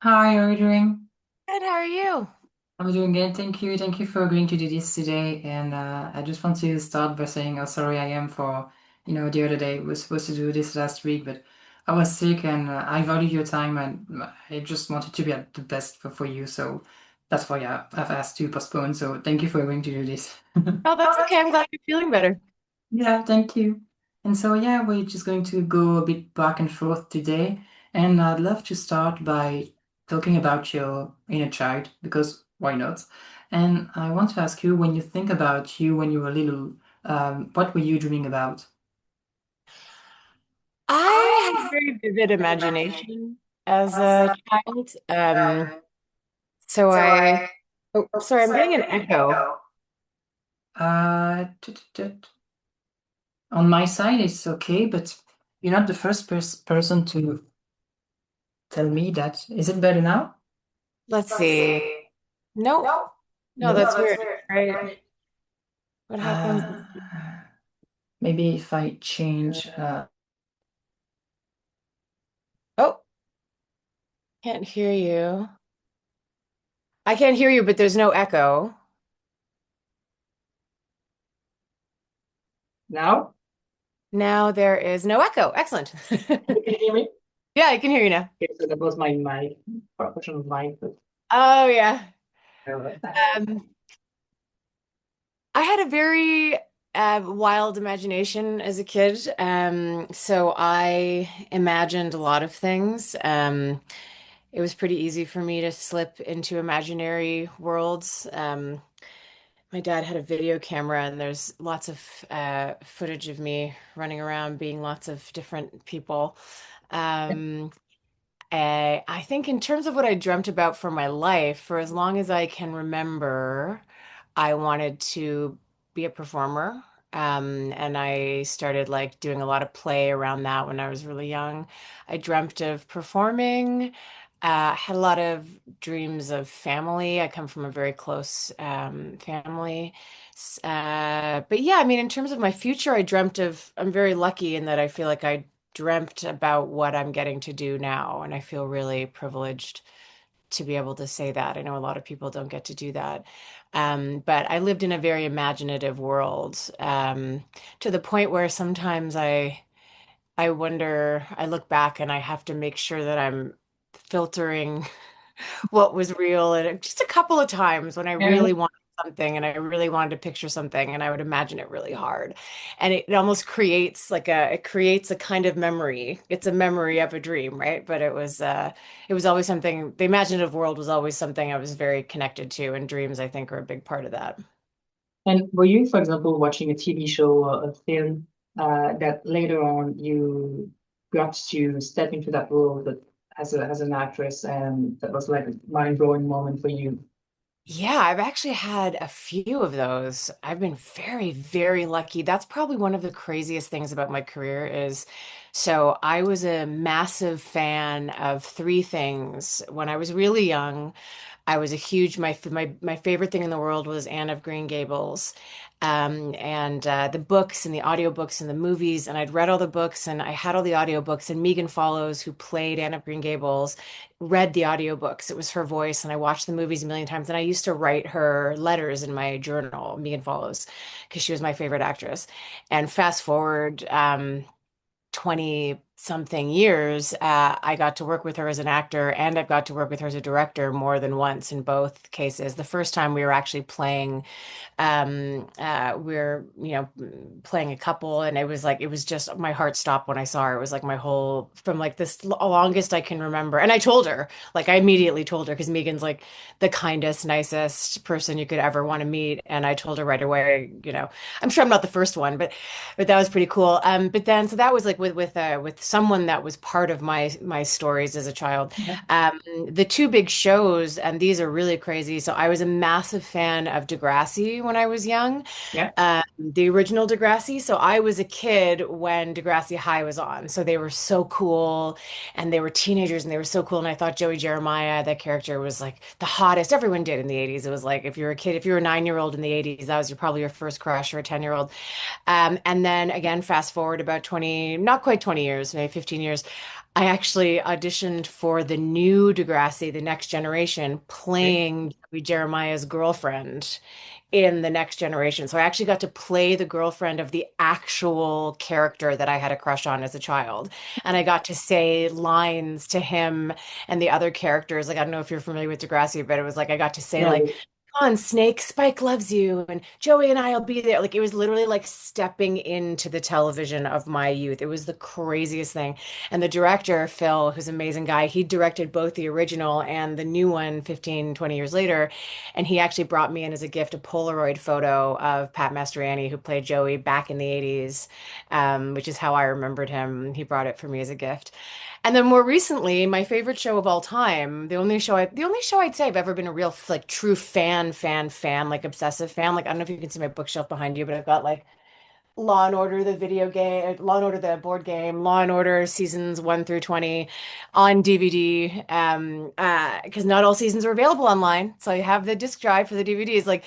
Hi, how are you doing? Good, how are you? I'm doing good, thank you. Thank you for agreeing to do this today. And I just want to start by saying how sorry I am for, the other day. We were supposed to do this last week, but I was sick and I value your time and I just wanted to be at the best for you. So that's why I've asked to postpone. So thank you for agreeing to do this. Oh, that's okay. I'm glad you're feeling better. Yeah, thank you. And so, yeah, we're just going to go a bit back and forth today. And I'd love to start by talking about your inner child, because why not? And I want to ask you, when you think about you when you were little, what were you dreaming about? I had a very vivid imagination as a child. So I, oh, sorry, I'm getting an echo. On my side, it's okay, but you're not the first person to tell me that. Is it better now? Let's see. Nope. No, No? that's weird. Right. What happens? Uh, maybe if I change. Oh, can't hear you. I can't hear you, but there's no echo. Now? Now there is no echo. Excellent. Can you hear me? Yeah, I can hear you now. Okay, so that was my professional mic, but Oh, yeah. uh, Um, I had a very wild imagination as a kid. So I imagined a lot of things. It was pretty easy for me to slip into imaginary worlds. My dad had a video camera, and there's lots of footage of me running around being lots of different people. Um, I think in terms of what I dreamt about for my life, for as long as I can remember, I wanted to be a performer. And I started like doing a lot of play around that when I was really young. I dreamt of performing, had a lot of dreams of family. I come from a very close family. But yeah, I mean, in terms of my future, I'm very lucky in that I feel like I dreamt about what I'm getting to do now. And I feel really privileged to be able to say that. I know a lot of people don't get to do that. But I lived in a very imaginative world, to the point where sometimes I wonder, I look back and I have to make sure that I'm filtering what was real. And just a couple of times when I yeah. really wanted something and I really wanted to picture something and I would imagine it really hard. And it almost creates it creates a kind of memory. It's a memory of a dream, right? But it was always something, the imaginative world was always something I was very connected to, and dreams, I think, are a big part of that. And were you, for example, watching a TV show or a film that later on you got to step into that role that as an actress, and that was like a mind-blowing moment for you? Yeah, I've actually had a few of those. I've been very, very lucky. That's probably one of the craziest things about my career is so I was a massive fan of three things. When I was really young, I was a huge my favorite thing in the world was Anne of Green Gables. And the books and the audiobooks and the movies, and I'd read all the books and I had all the audiobooks, and Megan Follows, who played Anne of Green Gables, read the audiobooks. It was her voice, and I watched the movies a million times, and I used to write her letters in my journal, Megan Follows, because she was my favorite actress. And fast forward 20 something years, I got to work with her as an actor, and I've got to work with her as a director more than once in both cases. The first time we were actually playing, we're, playing a couple, and it was just my heart stopped when I saw her. It was like my whole, from like this longest I can remember. And I told her, like, I immediately told her, because Megan's like the kindest, nicest person you could ever want to meet. And I told her right away, I'm sure I'm not the first one, but that was pretty cool. But then so that was like with someone that was part of my stories as a child. Yeah. The two big shows, and these are really crazy. So I was a massive fan of Degrassi when I was young, Yeah. the original Degrassi. So I was a kid when Degrassi High was on. So they were so cool, and they were teenagers, and they were so cool. And I thought Joey Jeremiah, that character, was like the hottest. Everyone did in the 80s. It was like if you were a kid, if you were a 9-year-old in the 80s, that was probably your first crush, or a 10-year-old. And then again, fast forward about 20, not quite 20 years, maybe 15 years. I actually auditioned for the new Degrassi, The Next Generation, Okay. playing Jeremiah's girlfriend in The Next Generation. So I actually got to play the girlfriend of the actual character that I had a crush on as a child. And I got to say lines to him and the other characters. Like, I don't know if you're familiar with Degrassi, but it was like I got to say, Yeah. like, "Come on, Snake, Spike loves you, and Joey and I'll be there." Like, it was literally like stepping into the television of my youth. It was the craziest thing. And the director, Phil, who's an amazing guy, he directed both the original and the new one 15, 20 years later. And he actually brought me in as a gift a Polaroid photo of Pat Mastroianni, who played Joey back in the 80s, which is how I remembered him. He brought it for me as a gift. And then more recently, my favorite show of all time, the only show I'd say I've ever been a real like true fan, like obsessive fan. Like I don't know if you can see my bookshelf behind you, but I've got like Law and Order, the video game, Law and Order, the board game, Law and Order seasons 1 through 20 on DVD. Because not all seasons are available online, so I have the disc drive for the DVDs. Like,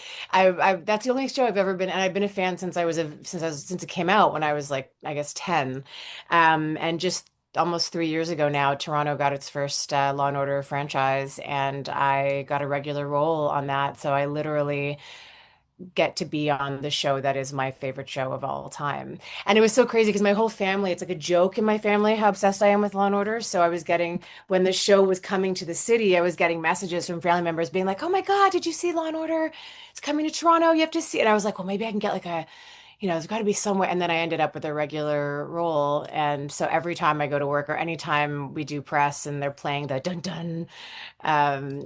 that's the only show I've ever been, and I've been a fan since it came out when I was like, I guess 10. And just almost 3 years ago now, Toronto got its first Law and Order franchise, and I got a regular role on that. So I literally get to be on the show that is my favorite show of all time. And it was so crazy because my whole family, it's like a joke in my family how obsessed I am with Law and Order. So I was getting, when the show was coming to the city, I was getting messages from family members being like, "Oh my God, did you see Law and Order? It's coming to Toronto. You have to see it." And I was like, well, maybe I can get like there's got to be somewhere. And then I ended up with a regular role. And so every time I go to work or anytime we do press and they're playing the dun dun,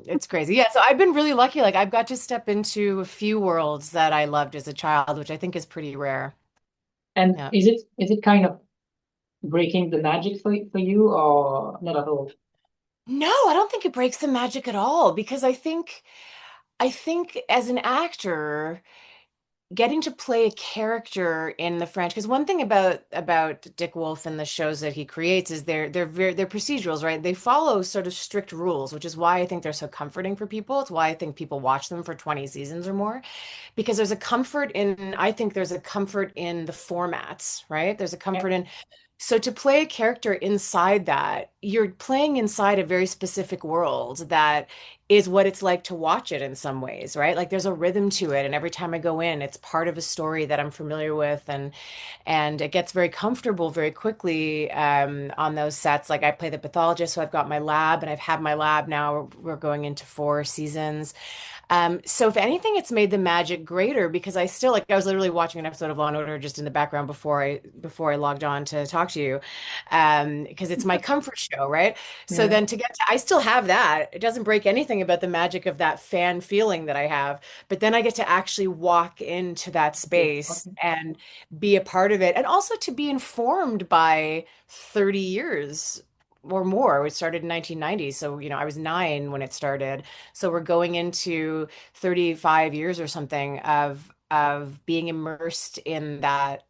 it's crazy. Yeah, so I've been really lucky. Like I've got to step into a few worlds that I loved as a child, which I think is pretty rare. And Yeah. is it kind of breaking the magic for you or not at all? No, I don't think it breaks the magic at all because I think as an actor, getting to play a character in the French, because one thing about Dick Wolf and the shows that he creates is they're procedurals, right? They follow sort of strict rules, which is why I think they're so comforting for people. It's why I think people watch them for 20 seasons or more, because I think there's a comfort in the formats, right? There's a Yeah. comfort in so to play a character inside that, you're playing inside a very specific world that is what it's like to watch it in some ways, right? Like there's a rhythm to it, and every time I go in, it's part of a story that I'm familiar with, and it gets very comfortable very quickly on those sets. Like I play the pathologist, so I've got my lab, and I've had my lab now. We're going into 4 seasons. So if anything, it's made the magic greater because I still like I was literally watching an episode of Law and Order just in the background before I logged on to talk to you. Because it's my comfort show, right? So Yeah. then I still have that. It doesn't break anything about the magic of that fan feeling that I have, but then I get to actually walk into that Okay. space Okay. and be a part of it and also to be informed by 30 years or more. It started in 1990, so I was 9 when it started. So we're going into 35 years or something of being immersed in that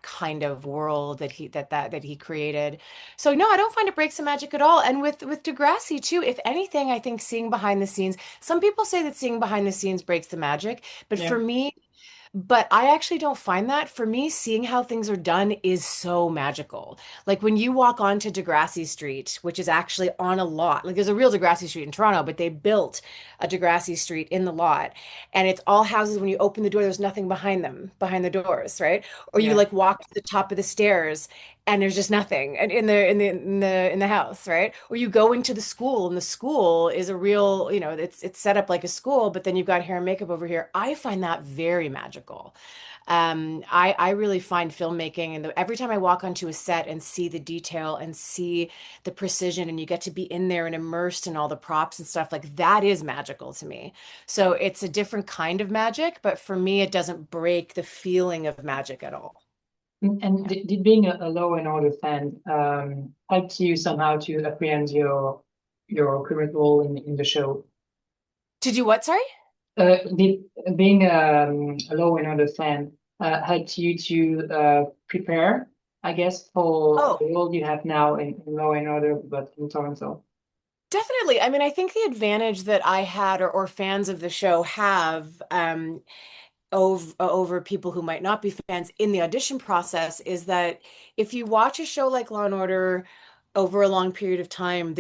kind of world that he created. So no, I don't find it breaks the magic at all. And with Degrassi too, if anything, I think seeing behind the scenes, some people say that seeing behind the scenes breaks the magic, but Yeah. I actually don't find that. For me, seeing how things are done is so magical. Like when you walk onto Degrassi Street, which is actually on a lot, like there's a real Degrassi Street in Toronto, but they built a Degrassi Street in the lot. And it's all houses. When you open the door, there's nothing behind them, behind the doors, right? Or you Yeah. like walk to the top of the stairs and there's just nothing and in the house, right? Or you go into the school and the school is a real, it's set up like a school, but then you've got hair and makeup over here. I find that very magical. I really find filmmaking, and every time I walk onto a set and see the detail and see the precision, and you get to be in there and immersed in all the props and stuff, like that is magical to me. So it's a different kind of magic, but for me, it doesn't break the feeling of magic at all. And Yeah. did being a Law and Order fan help you somehow to apprehend your current role in the show? To do what, sorry? Did being a Law and Order fan helped you to prepare, I guess, for Oh, the role you have now in Law and Order, but in Toronto? definitely. I mean, I think the advantage that I had or fans of the show have over people who might not be fans in the audition process is that if you watch a show like Law and Order over a long period of time,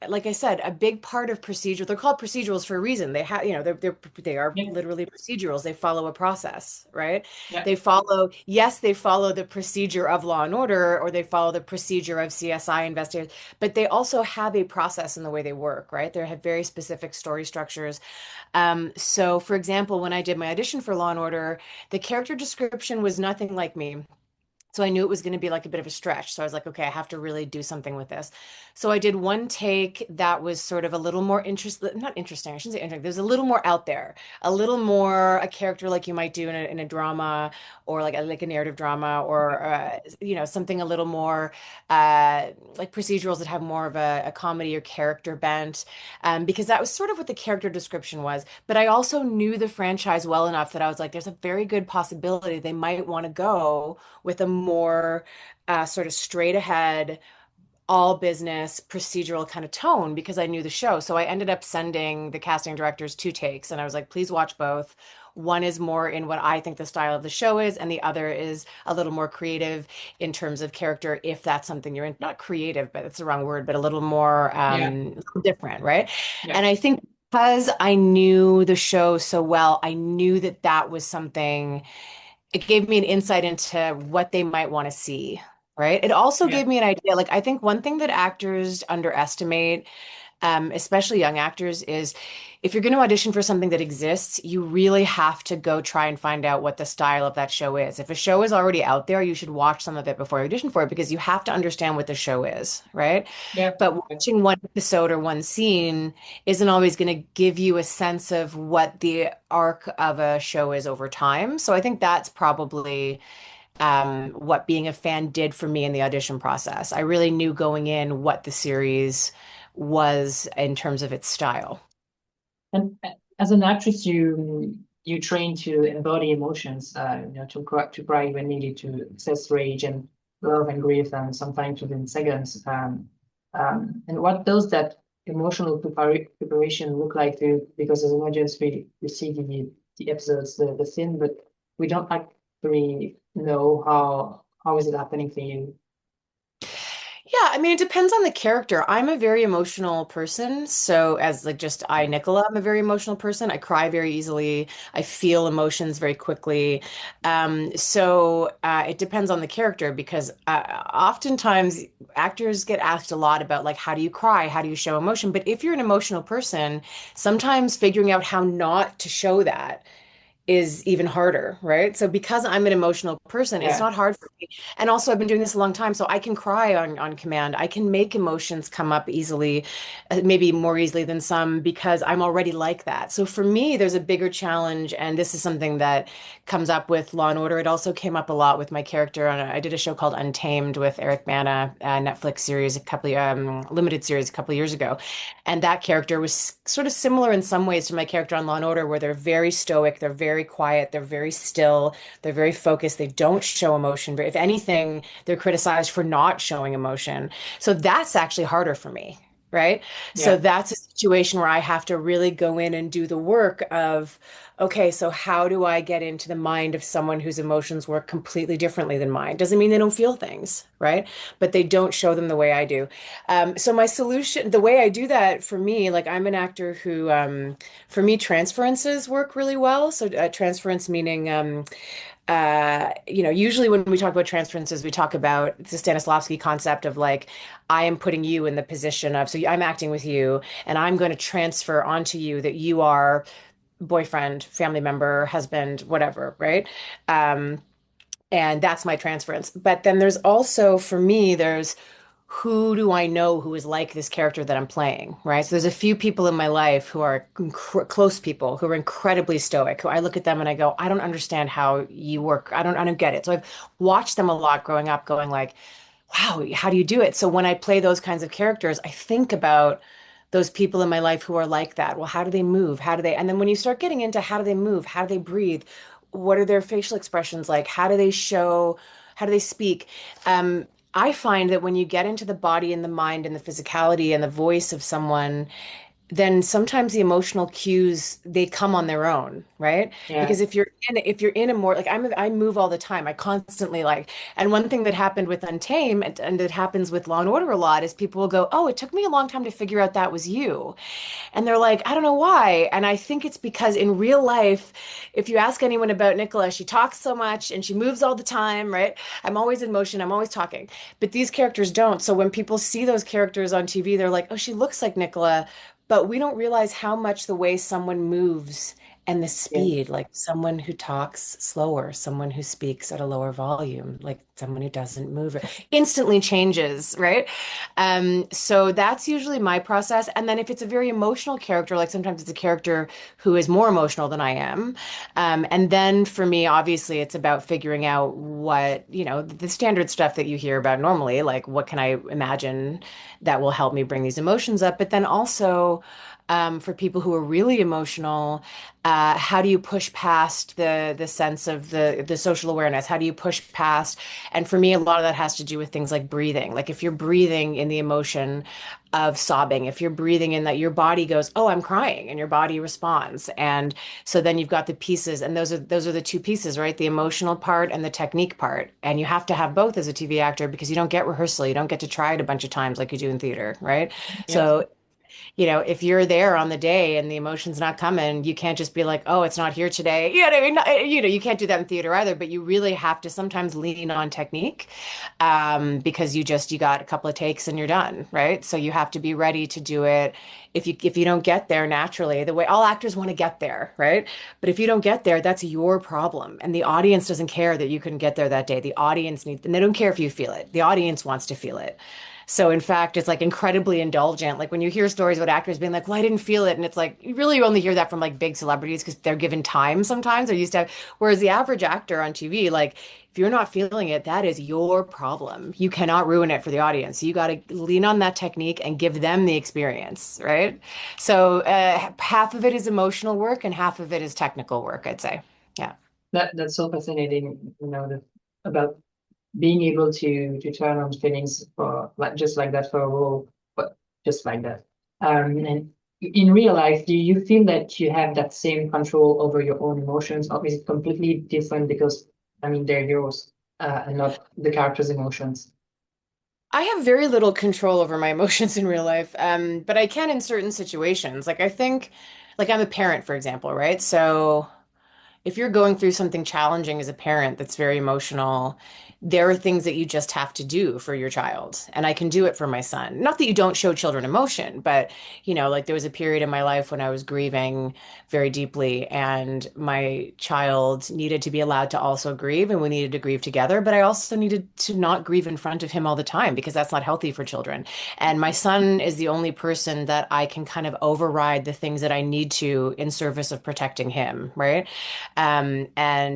like I said, a big part of procedure, they're called procedurals for a reason. They have, they are Yeah, literally procedurals. They follow a process, right? yeah, They follow the procedure of Law and Order, or they follow the procedure of CSI investigators, but they also have a process in the way they work, right? They have very specific story structures. So for example, when I did my audition for Law and Order, the character description was nothing like me. So I knew it was going to be like a bit of a stretch. So I was like, okay, I have to really do something with this. So I did one take that was sort of a little more not interesting. I shouldn't say interesting. There's a little more out there, a little more a character like you might do in a drama, or like a narrative drama, yeah, or something a little more like procedurals that have more of a comedy or character bent, because that was sort of what the character description was. But I also knew the franchise well enough that I was like, there's a very good possibility they might want to go with a more sort of straight ahead, all business, procedural kind of tone because I knew the show. So I ended up sending the casting directors two takes, and I was like, please watch both. One is more in what I think the style of the show is, and the other is a little more creative in terms of character, if that's something you're in. Not creative, but it's the wrong word, but a little more yeah, different, right? yeah, And I think because I knew the show so well, I knew that that was something, it gave me an insight into what they might want to see, right? It also yeah, gave me an idea. Like, I think one thing that actors underestimate, especially young actors, is if you're going to audition for something that exists, you really have to go try and find out what the style of that show is. If a show is already out there, you should watch some of it before you audition for it because you have to understand what the show is, right? yeah. But watching one episode or one scene isn't always going to give you a sense of what the arc of a show is over time. So I think that's probably what being a fan did for me in the audition process. I really knew going in what the series was in terms of its style. And as an actress, you train to embody emotions, to cry when needed, to access rage and love and grief, and sometimes within seconds. And what does that emotional preparation look like to you? Because as an audience, we see the episodes, the scene, but we don't actually know how is it happening for you. Yeah, I mean, it depends on the character. I'm a very emotional person. So, as like just I, Nicola, I'm a very emotional person. I cry very easily. I feel emotions very quickly. It depends on the character because oftentimes actors get asked a lot about like, how do you cry? How do you show emotion? But if you're an emotional person, sometimes figuring out how not to show that is even harder, right? So because I'm an emotional person, it's Yeah, not hard for me. And also I've been doing this a long time, so I can cry on command. I can make emotions come up easily, maybe more easily than some because I'm already like that. So for me, there's a bigger challenge, and this is something that comes up with Law and Order. It also came up a lot with my character I did a show called Untamed with Eric Bana, a Netflix series, limited series a couple of years ago. And that character was sort of similar in some ways to my character on Law and Order, where they're very stoic, they're very quiet, they're very still, they're very focused, they don't show emotion. But if anything, they're criticized for not showing emotion. So that's actually harder for me, right? So yeah, that's a situation where I have to really go in and do the work of, okay, so how do I get into the mind of someone whose emotions work completely differently than mine? Doesn't mean they don't feel things, right? But they don't show them the way I do. So my solution, the way I do that for me, like I'm an actor who, for me, transferences work really well. So transference meaning, usually when we talk about transferences, we talk about the Stanislavski concept of like, I am putting you in the position of, so I'm acting with you, and I'm going to transfer onto you that you are boyfriend, family member, husband, whatever, right? Um, and that's my transference. But then there's also, for me, there's who do I know who is like this character that I'm playing, right? So there's a few people in my life who are close people who are incredibly stoic, who I look at them and I go, I don't understand how you work. I don't get it. So I've watched them a lot growing up, going like, wow, how do you do it? So when I play those kinds of characters, I think about those people in my life who are like that. Well, how do they move? How do they? And then when you start getting into how do they move? How do they breathe? What are their facial expressions like? How do they show? How do they speak? I find that when you get into the body and the mind and the physicality and the voice of someone, then sometimes the emotional cues they come on their own, right? Yeah. Because if you're in a more like I move all the time. I constantly like, and one thing that happened with Untamed and it happens with Law and Order a lot is people will go, "Oh, it took me a long time to figure out that was you." And they're like, I don't know why. And I think it's because in real life, if you ask anyone about Nicola, she talks so much and she moves all the time, right? I'm always in motion, I'm always talking. But these characters don't. So when people see those characters on TV, they're like, oh, she looks like Nicola. But we don't realize how much the way someone moves and the Yeah. speed, like someone who talks slower, someone who speaks at a lower volume, like someone who doesn't move, instantly changes, right? So that's usually my process. And then if it's a very emotional character, like sometimes it's a character who is more emotional than I am. And then for me, obviously, it's about figuring out what, the standard stuff that you hear about normally, like what can I imagine that will help me bring these emotions up. But then also, for people who are really emotional, how do you push past the sense of the social awareness? How do you push past? And for me, a lot of that has to do with things like breathing. Like if you're breathing in the emotion of sobbing, if you're breathing in that, your body goes, "Oh, I'm crying," and your body responds. And so then you've got the pieces, and those are the two pieces, right? The emotional part and the technique part. And you have to have both as a TV actor because you don't get rehearsal, you don't get to try it a bunch of times like you do in theater, right? Yeah. So if you're there on the day and the emotion's not coming, you can't just be like, oh, it's not here today. You can't do that in theater either, but you really have to sometimes lean on technique, because you got a couple of takes and you're done, right? So you have to be ready to do it. If you don't get there naturally, the way all actors want to get there, right? But if you don't get there, that's your problem. And the audience doesn't care that you couldn't get there that day. The audience needs, and they don't care if you feel it. The audience wants to feel it. So in fact, it's like incredibly indulgent. Like when you hear stories about actors being like, "Well, I didn't feel it," and it's like you only hear that from like big celebrities because they're given time sometimes. They're used to have, whereas the average actor on TV, like if you're not feeling it, that is your problem. You cannot ruin it for the audience. You got to lean on that technique and give them the experience, right? So half of it is emotional work and half of it is technical work, I'd say. Yeah. That's so fascinating, about being able to turn on feelings for like just like that for a role, but just like that. And in real life, do you feel that you have that same control over your own emotions, or is it completely different because I mean they're yours, and not the character's emotions? I have very little control over my emotions in real life, but I can in certain situations. Like I think, like I'm a parent, for example, right? So if you're going through something challenging as a parent that's very emotional, there are things that you just have to do for your child. And I can do it for my son. Not that you don't show children emotion, but like there was a period in my life when I was grieving very deeply and my child needed to be allowed to also grieve and we needed to grieve together, but I also needed to not grieve in front of him all the time because that's not healthy for children. And my son is the only person that I can kind of override the things that I need to in service of protecting him, right? And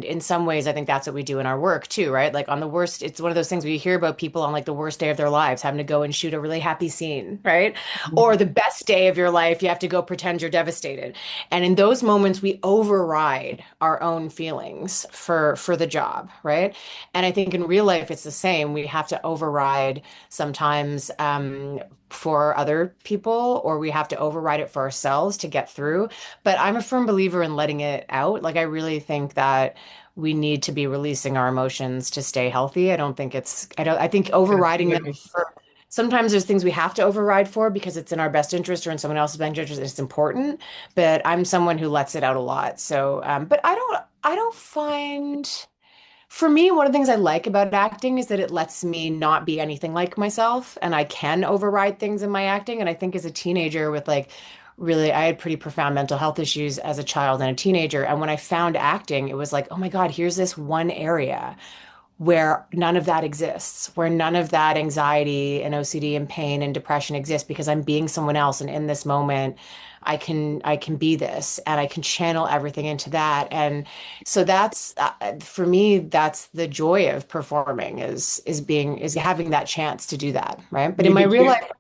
in some ways, I think that's what we do in our work too, right? Like on the worst, it's one of those things where you hear about people on like the worst day of their lives having to go and shoot a really happy scene, right? Or the best day of your life, you have to go pretend you're devastated. And in those moments, we override our own feelings for the job, right? And I think in real life, it's the same. We have to override sometimes for other people, or we have to override it for ourselves to get through. But I'm a firm believer in letting it out. Like, I really think that we need to be releasing our emotions to stay healthy. I think overriding them Absolutely. for sometimes there's things we have to override for because it's in our best interest or in someone else's best interest. It's important, but I'm someone who lets it out a lot. So, but I don't find. For me, one of the things I like about acting is that it lets me not be anything like myself, and I can override things in my acting. And I think as a teenager, with like really, I had pretty profound mental health issues as a child and a teenager. And when I found acting, it was like, oh my God, here's this one area where none of that exists, where none of that anxiety and OCD and pain and depression exists because I'm being someone else. And in this moment, I can be this and I can channel everything into that. And so that's for me, that's the joy of performing is having that chance to do that, right? But And in you my get real to life,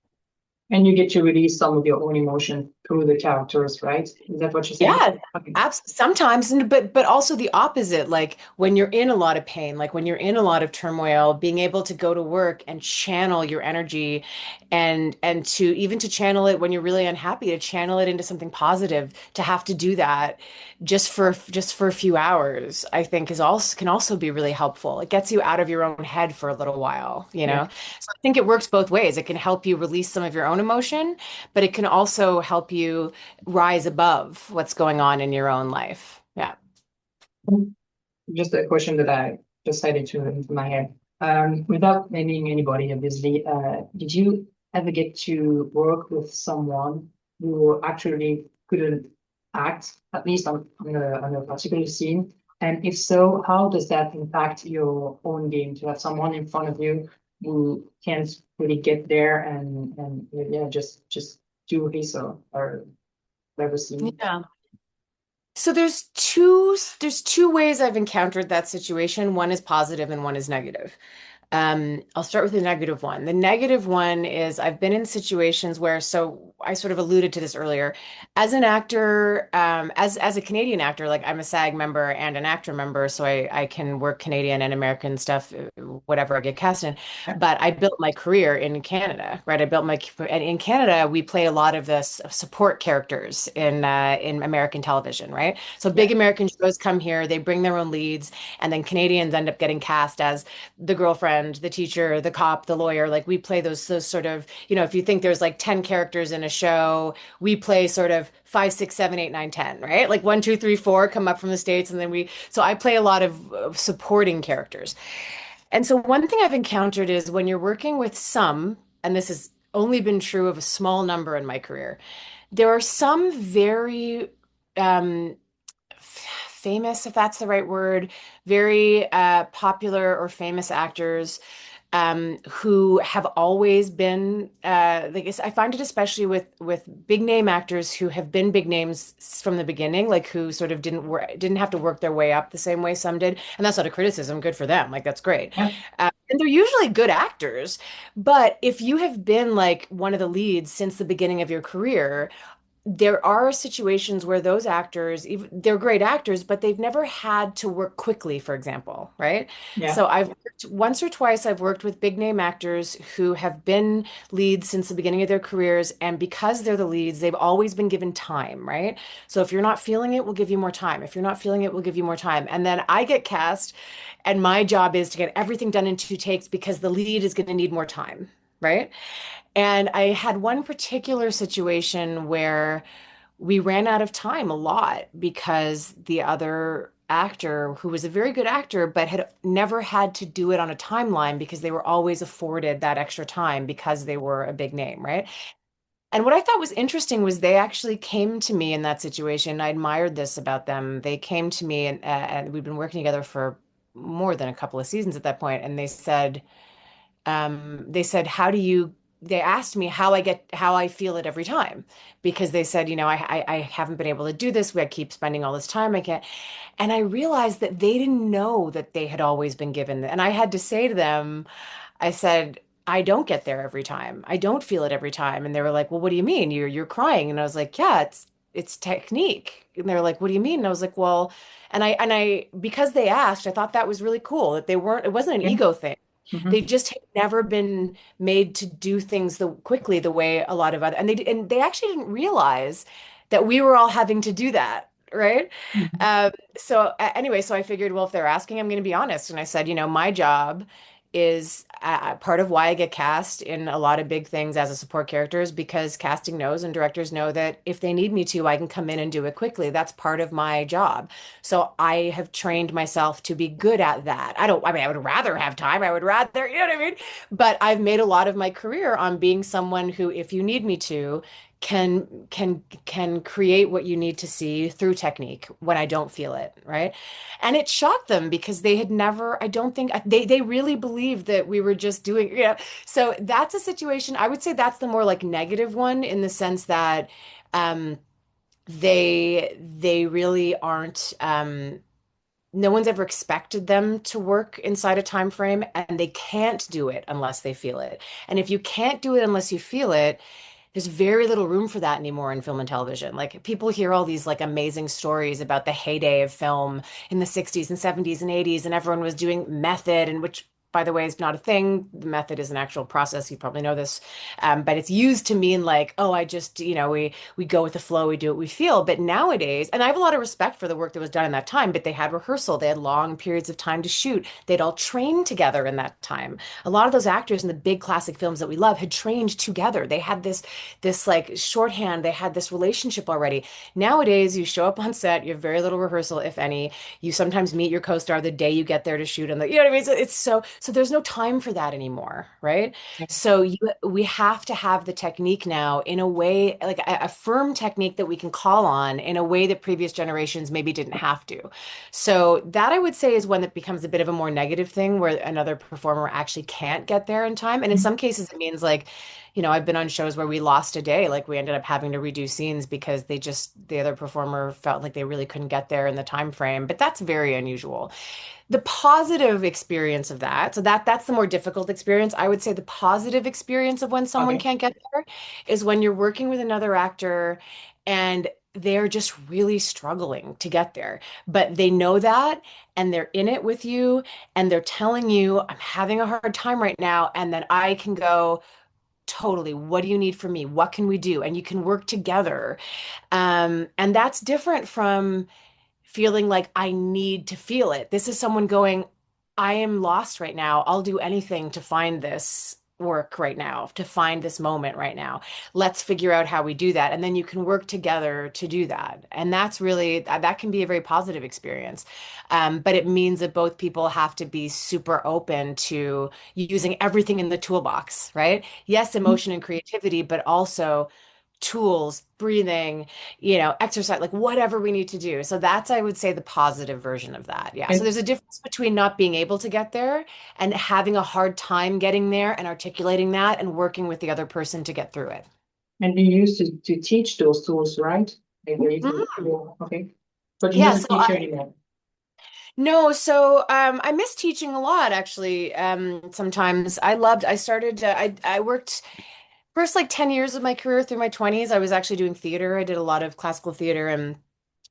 and you get to release some of your own emotion through the characters, right? Is that what you're saying? Yeah, Okay. sometimes, and but also the opposite. Like when you're in a lot of pain, like when you're in a lot of turmoil, being able to go to work and channel your energy, and to even to channel it when you're really unhappy, to channel it into something positive. To have to do that just for a few hours, I think is also can also be really helpful. It gets you out of your own head for a little while, you Yeah. know. So I think it works both ways. It can help you release some of your own emotion, but it can also help you rise above what's going on in your own life. Yeah. Just a question that I just had into my head. Without naming anybody, obviously, did you ever get to work with someone who actually couldn't act, at least on a particular scene? And if so, how does that impact your own game to have someone in front of you who can't really get there and yeah, just do his or whatever scene? Yeah. So there's two ways I've encountered that situation. One is positive and one is negative. I'll start with the negative one. The negative one is I've been in situations where, so I sort of alluded to this earlier, as an actor, as a Canadian actor, like I'm a SAG member and an actor member, so I can work Canadian and American stuff, whatever I get cast in. Yeah, But I built my career in Canada, right? And in Canada, we play a lot of the support characters in American television, right? So yeah, big American shows come here, they bring their own leads, and then Canadians end up getting cast as the girlfriend, the teacher, the cop, the lawyer. Like we play those sort of, if you think there's like 10 characters in a show, we play sort of 5, 6, 7, 8, 9, 10, right? Like 1, 2, 3, 4 come up from the States, and then so I play a lot of supporting characters. And so one thing I've encountered is when you're working with some, and this has only been true of a small number in my career, there are some very um, famous, if that's the right word, very popular or famous actors who have always been like I find it especially with big name actors who have been big names from the beginning, like who sort of didn't have to work their way up the same way some did, and that's not a criticism. Good for them, like that's great. yeah, And they're usually good actors, but if you have been like one of the leads since the beginning of your career, there are situations where those actors, even they're great actors, but they've never had to work quickly, for example, right? yeah, So I've worked once or twice, I've worked with big name actors who have been leads since the beginning of their careers, and because they're the leads, they've always been given time, right? So if you're not feeling it, we'll give you more time. If you're not feeling it, we'll give you more time. And then I get cast, and my job is to get everything done in 2 takes because the lead is going to need more time, right? And I had one particular situation where we ran out of time a lot because the other actor, who was a very good actor, but had never had to do it on a timeline because they were always afforded that extra time because they were a big name, right? And what I thought was interesting was they actually came to me in that situation. I admired this about them. They came to me and we'd been working together for more than a couple of seasons at that point, and they said, how do you, they asked me how I feel it every time because they said, I haven't been able to do this. We keep spending all this time. I can't. And I realized that they didn't know that they had always been given. And I had to say to them, I said, I don't get there every time. I don't feel it every time. And they were like, well, what do you mean? You're crying. And I was like, yeah, it's technique. And they were like, what do you mean? And I was like, well, and I because they asked, I thought that was really cool that it wasn't an yeah. ego thing. They Hmm. just had never been made to do things quickly the way a lot of other, and they actually didn't realize that we were all having to do that, right? Hmm. Anyway, so I figured, well, if they're asking, I'm going to be honest. And I said, my job is part of why I get cast in a lot of big things as a support character is because casting knows and directors know that if they need me to, I can come in and do it quickly. That's part of my job. So I have trained myself to be good at that. I mean, I would rather have time. I would rather, you know what I mean? But I've made a lot of my career on being someone who, if you need me to, can create what you need to see through technique when I don't feel it, right? And it shocked them because they had never, I don't think they really believed that we were just doing, So that's a situation, I would say that's the more like negative one in the sense that um they really aren't no one's ever expected them to work inside a time frame, and they can't do it unless they feel it. And if you can't do it unless you feel it, There's very little room for that anymore in film and television. Like people hear all these like amazing stories about the heyday of film in the 60s and 70s and 80s, and everyone was doing method, and which, by the way, is not a thing. The method is an actual process. You probably know this, but it's used to mean like, oh, I just, we go with the flow, we do what we feel. But nowadays, and I have a lot of respect for the work that was done in that time, but they had rehearsal, they had long periods of time to shoot, they'd all trained together in that time. A lot of those actors in the big classic films that we love had trained together. They had this like shorthand, they had this relationship already. Nowadays, you show up on set, you have very little rehearsal, if any. You sometimes meet your co-star the day you get there to shoot, and you know what I mean? So it's so there's no time for that anymore, right? So we have to have the technique now in a way, like a firm technique that we can call on in a way that previous generations maybe didn't have to. So that I would say is when it becomes a bit of a more negative thing where another performer actually can't get there in time. And in some cases, it means like, I've been on shows where we lost a day, like we ended up having to redo scenes because the other performer felt like they really couldn't get there in the time frame. But that's very unusual. The positive experience of that, so that's the more difficult experience. I would say the positive experience of when someone Okay. can't get there is when you're working with another actor and they're just really struggling to get there, but they know that and they're in it with you and they're telling you, I'm having a hard time right now. And then I can go, totally, what do you need from me? What can we do? And you can work together. And that's different from feeling like I need to feel it. This is someone going, I am lost right now. I'll do anything to find this work right now, to find this moment right now. Let's figure out how we do that. And then you can work together to do that. And that's really, that can be a very positive experience. But it means that both people have to be super open to using everything in the toolbox, right? Yes, emotion and creativity, but also tools, breathing, exercise, like whatever we need to do. So that's, I would say, the positive version of that. Yeah. So And there's a difference between not being able to get there and having a hard time getting there and articulating that and working with the other person to get through it. and you used to teach those tools, right? Like, Mhm. okay. But you're Yeah. not a teacher anymore. No, so I miss teaching a lot actually. Sometimes I started, I worked first like 10 years of my career through my 20s. I was actually doing theater. I did a lot of classical theater and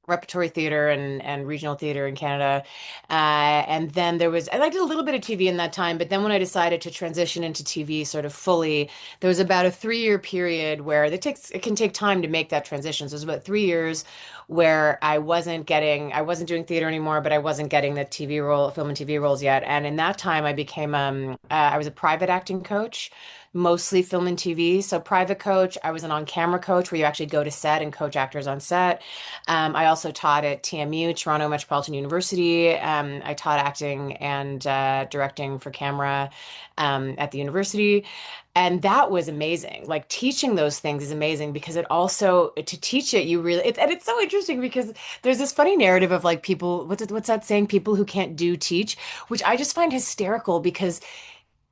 repertory theater and regional theater in Canada. And then and I did a little bit of TV in that time, but then when I decided to transition into TV sort of fully, there was about a 3 year period where it can take time to make that transition. So it was about 3 years where I wasn't doing theater anymore, but I wasn't getting the TV role, film and TV roles yet. And in that time, I was a private acting coach, mostly film and TV. So private coach, I was an on-camera coach where you actually go to set and coach actors on set. I also taught at TMU, Toronto Metropolitan University. I taught acting and directing for camera at the university. And that was amazing. Like teaching those things is amazing because it also, to teach it, and it's so interesting because there's this funny narrative of like people, what's that saying? People who can't do teach, which I just find hysterical because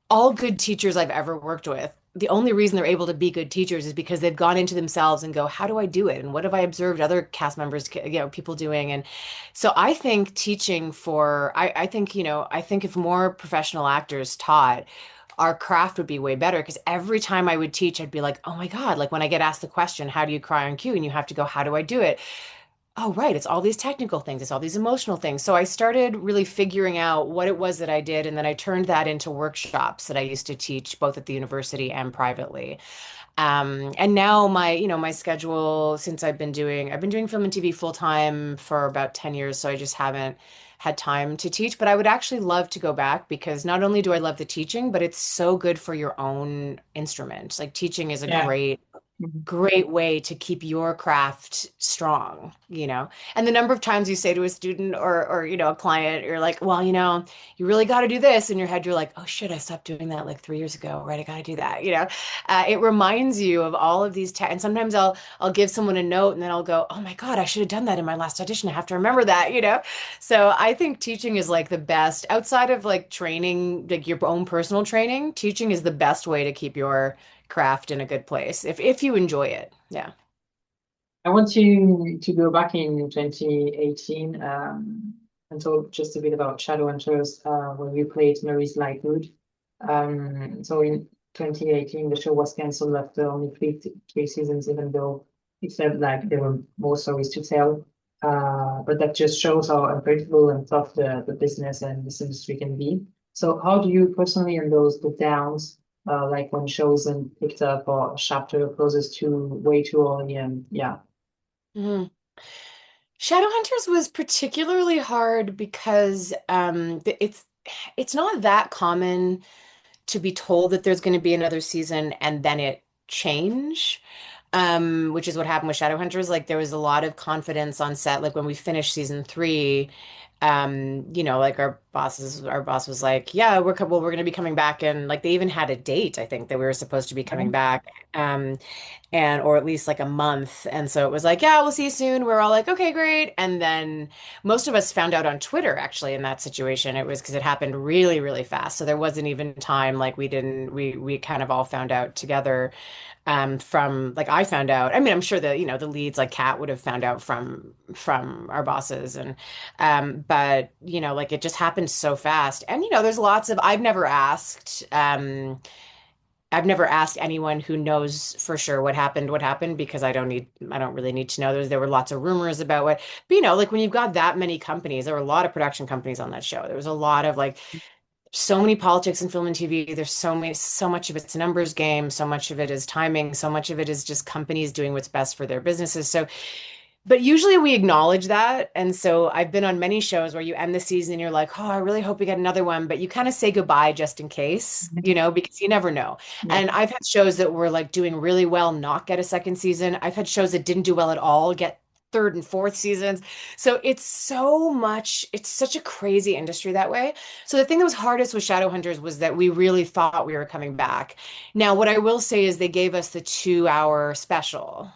all good teachers I've ever worked with, the only reason they're able to be good teachers is because they've gone into themselves and go, how do I do it? And what have I observed other cast members, people doing? And so I think I think, I think if more professional actors taught, our craft would be way better because every time I would teach, I'd be like, oh my God, like when I get asked the question, how do you cry on cue? And you have to go, how do I do it? Oh, right. It's all these technical things. It's all these emotional things. So I started really figuring out what it was that I did. And then I turned that into workshops that I used to teach both at the university and privately. And now my schedule, since I've been doing film and TV full time for about 10 years. So I just haven't had time to teach, but I would actually love to go back because not only do I love the teaching, but it's so good for your own instrument. Like teaching is a Yeah. Mhm. great way to keep your craft strong, And the number of times you say to a student or a client, you're like, well, you really got to do this. In your head, you're like, oh shit, I stopped doing that like 3 years ago, right? I got to do that, It reminds you of all of these and sometimes I'll give someone a note and then I'll go, oh my God, I should have done that in my last audition. I have to remember that. So I think teaching is like the best outside of like training, like your own personal training, teaching is the best way to keep your craft in a good place if you enjoy it. Yeah. I want to go back in 2018 and talk just a bit about Shadowhunters, where we played Mary's Lightwood. So in 2018, the show was canceled after only three seasons, even though it felt like there were more stories to tell. But that just shows how unpredictable and tough the business and this industry can be. So how do you personally handle those the downs, like when shows and picked up or a chapter closes to way too early and yeah. Mhm. Shadowhunters was particularly hard because it's not that common to be told that there's going to be another season and then it change. Which is what happened with Shadowhunters. Like there was a lot of confidence on set. Like when we finished season three, like our boss was like, "Yeah, we're going to be coming back," and like they even had a date. I think that we were supposed to be coming Okay. back, and or at least like a month. And so it was like, "Yeah, we'll see you soon." We're all like, "Okay, great." And then most of us found out on Twitter actually in that situation. It was because it happened really, really fast. So there wasn't even time. Like we kind of all found out together from like I found out. I mean, I'm sure that the leads like Kat would have found out from our bosses and but like it just happened so fast. And there's lots of I've never asked anyone who knows for sure what happened because I don't really need to know. There were lots of rumors about what, but like when you've got that many companies, there were a lot of production companies on that show. There was a lot of like so many politics in film and TV. There's so much of it's a numbers game, so much of it is timing, so much of it is just companies doing what's best for their businesses. So, but usually we acknowledge that. And so I've been on many shows where you end the season and you're like, oh, I really hope we get another one, but you kind of say goodbye just in case, because you never know. Yeah. And I've had shows that were like doing really well, not get a second season. I've had shows that didn't do well at all, get third and fourth seasons. So it's such a crazy industry that way. So the thing that was hardest with Shadowhunters was that we really thought we were coming back. Now, what I will say is they gave us the 2 hour special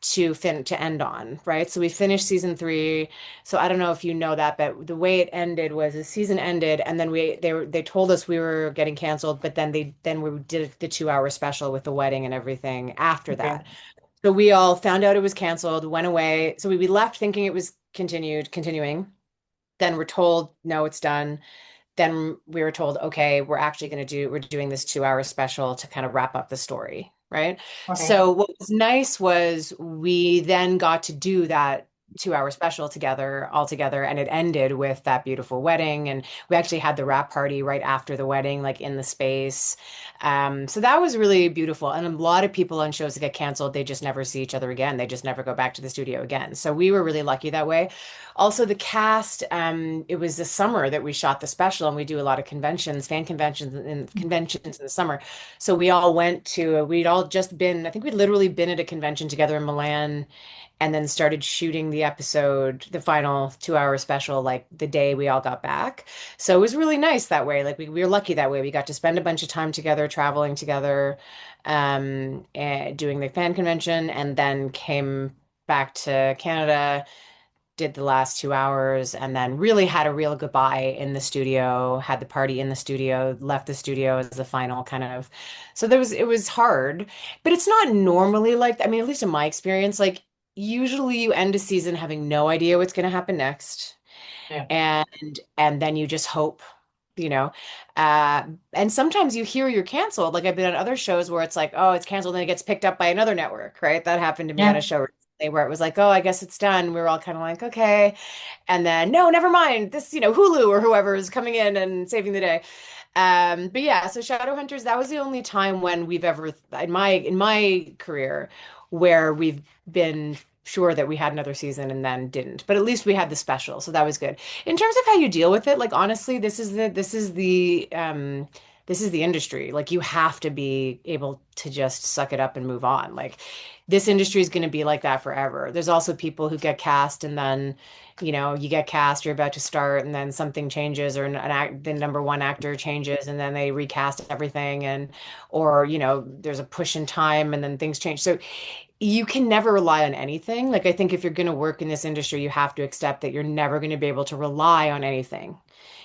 to end on, right? So we finished season three. So I don't know if you know that, but the way it ended was the season ended, and then they told us we were getting canceled, but then we did the 2 hour special with the wedding and everything after Okay. that. So we all found out it was canceled, went away. So we left thinking it was continuing. Then we're told, no, it's done. Then we were told, okay, we're doing this 2 hour special to kind of wrap up the story, right? Okay. So what was nice was we then got to do that 2 hour special all together, and it ended with that beautiful wedding. And we actually had the wrap party right after the wedding, like in the space. So that was really beautiful. And a lot of people on shows that get canceled, they just never see each other again. They just never go back to the studio again. So we were really lucky that way. Also, the cast, it was the summer that we shot the special, and we do a lot of fan conventions in the summer. So we'd all just been, I think we'd literally been at a convention together in Milan and then started shooting the final 2 hour special, like the day we all got back. So it was really nice that way. Like we were lucky that way. We got to spend a bunch of time together, traveling together, and doing the fan convention, and then came back to Canada, did the last 2 hours, and then really had a real goodbye in the studio, had the party in the studio, left the studio as the final kind of. So it was hard, but it's not normally like, I mean, at least in my experience, like usually you end a season having no idea what's going to happen next. Yeah. And then you just hope, you know. Uh, and sometimes you hear you're canceled. Like I've been on other shows where it's like, oh, it's canceled and it gets picked up by another network, right? That happened to me on a Yeah. show recently where it was like, oh, I guess it's done. We were all kind of like, okay. And then, no, never mind. This, Hulu or whoever is coming in and saving the day. But yeah, so Shadowhunters, that was the only time when we've ever in my career where we've been sure that we had another season and then didn't. But at least we had the special, so that was good. In terms of how you deal with it, like honestly, this is the industry. Like you have to be able to just suck it up and move on. Like this industry is going to be like that forever. There's also people who get cast and then you get cast, you're about to start, and then something changes, or the number one actor changes, and then they recast everything, and or there's a push in time, and then things change. So you can never rely on anything. Like I think if you're going to work in this industry, you have to accept that you're never going to be able to rely on anything.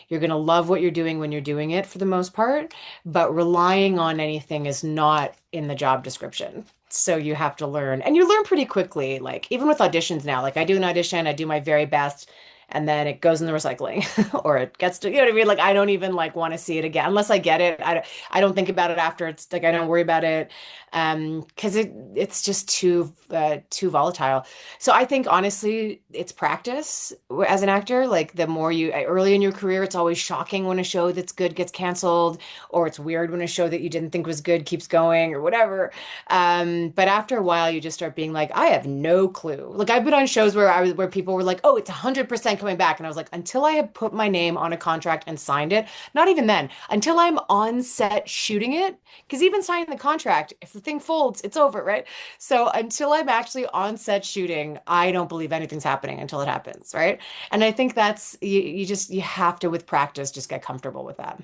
You're going to love what you're doing when you're doing it for the most part, but relying on anything is not in the job description. So you have to learn, and you learn pretty quickly. Like even with auditions now, like I do an audition, I do my very best, and then it goes in the recycling or it gets to, you know what I mean? Like I don't even like want to see it again unless I get it. I don't think about it after. It's like I don't worry about it because it's just too volatile. So I think honestly, it's practice as an actor. Like the more you early in your career, it's always shocking when a show that's good gets canceled, or it's weird when a show that you didn't think was good keeps going, or whatever. But after a while, you just start being like, I have no clue. Like I've been on shows where people were like, oh, it's 100% coming back, and I was like, until I have put my name on a contract and signed it, not even then, until I'm on set shooting it, because even signing the contract, if the thing folds, it's over, right? So until I'm actually on set shooting, I don't believe anything's happening until it happens, right? And I think that's you have to with practice just get comfortable with that.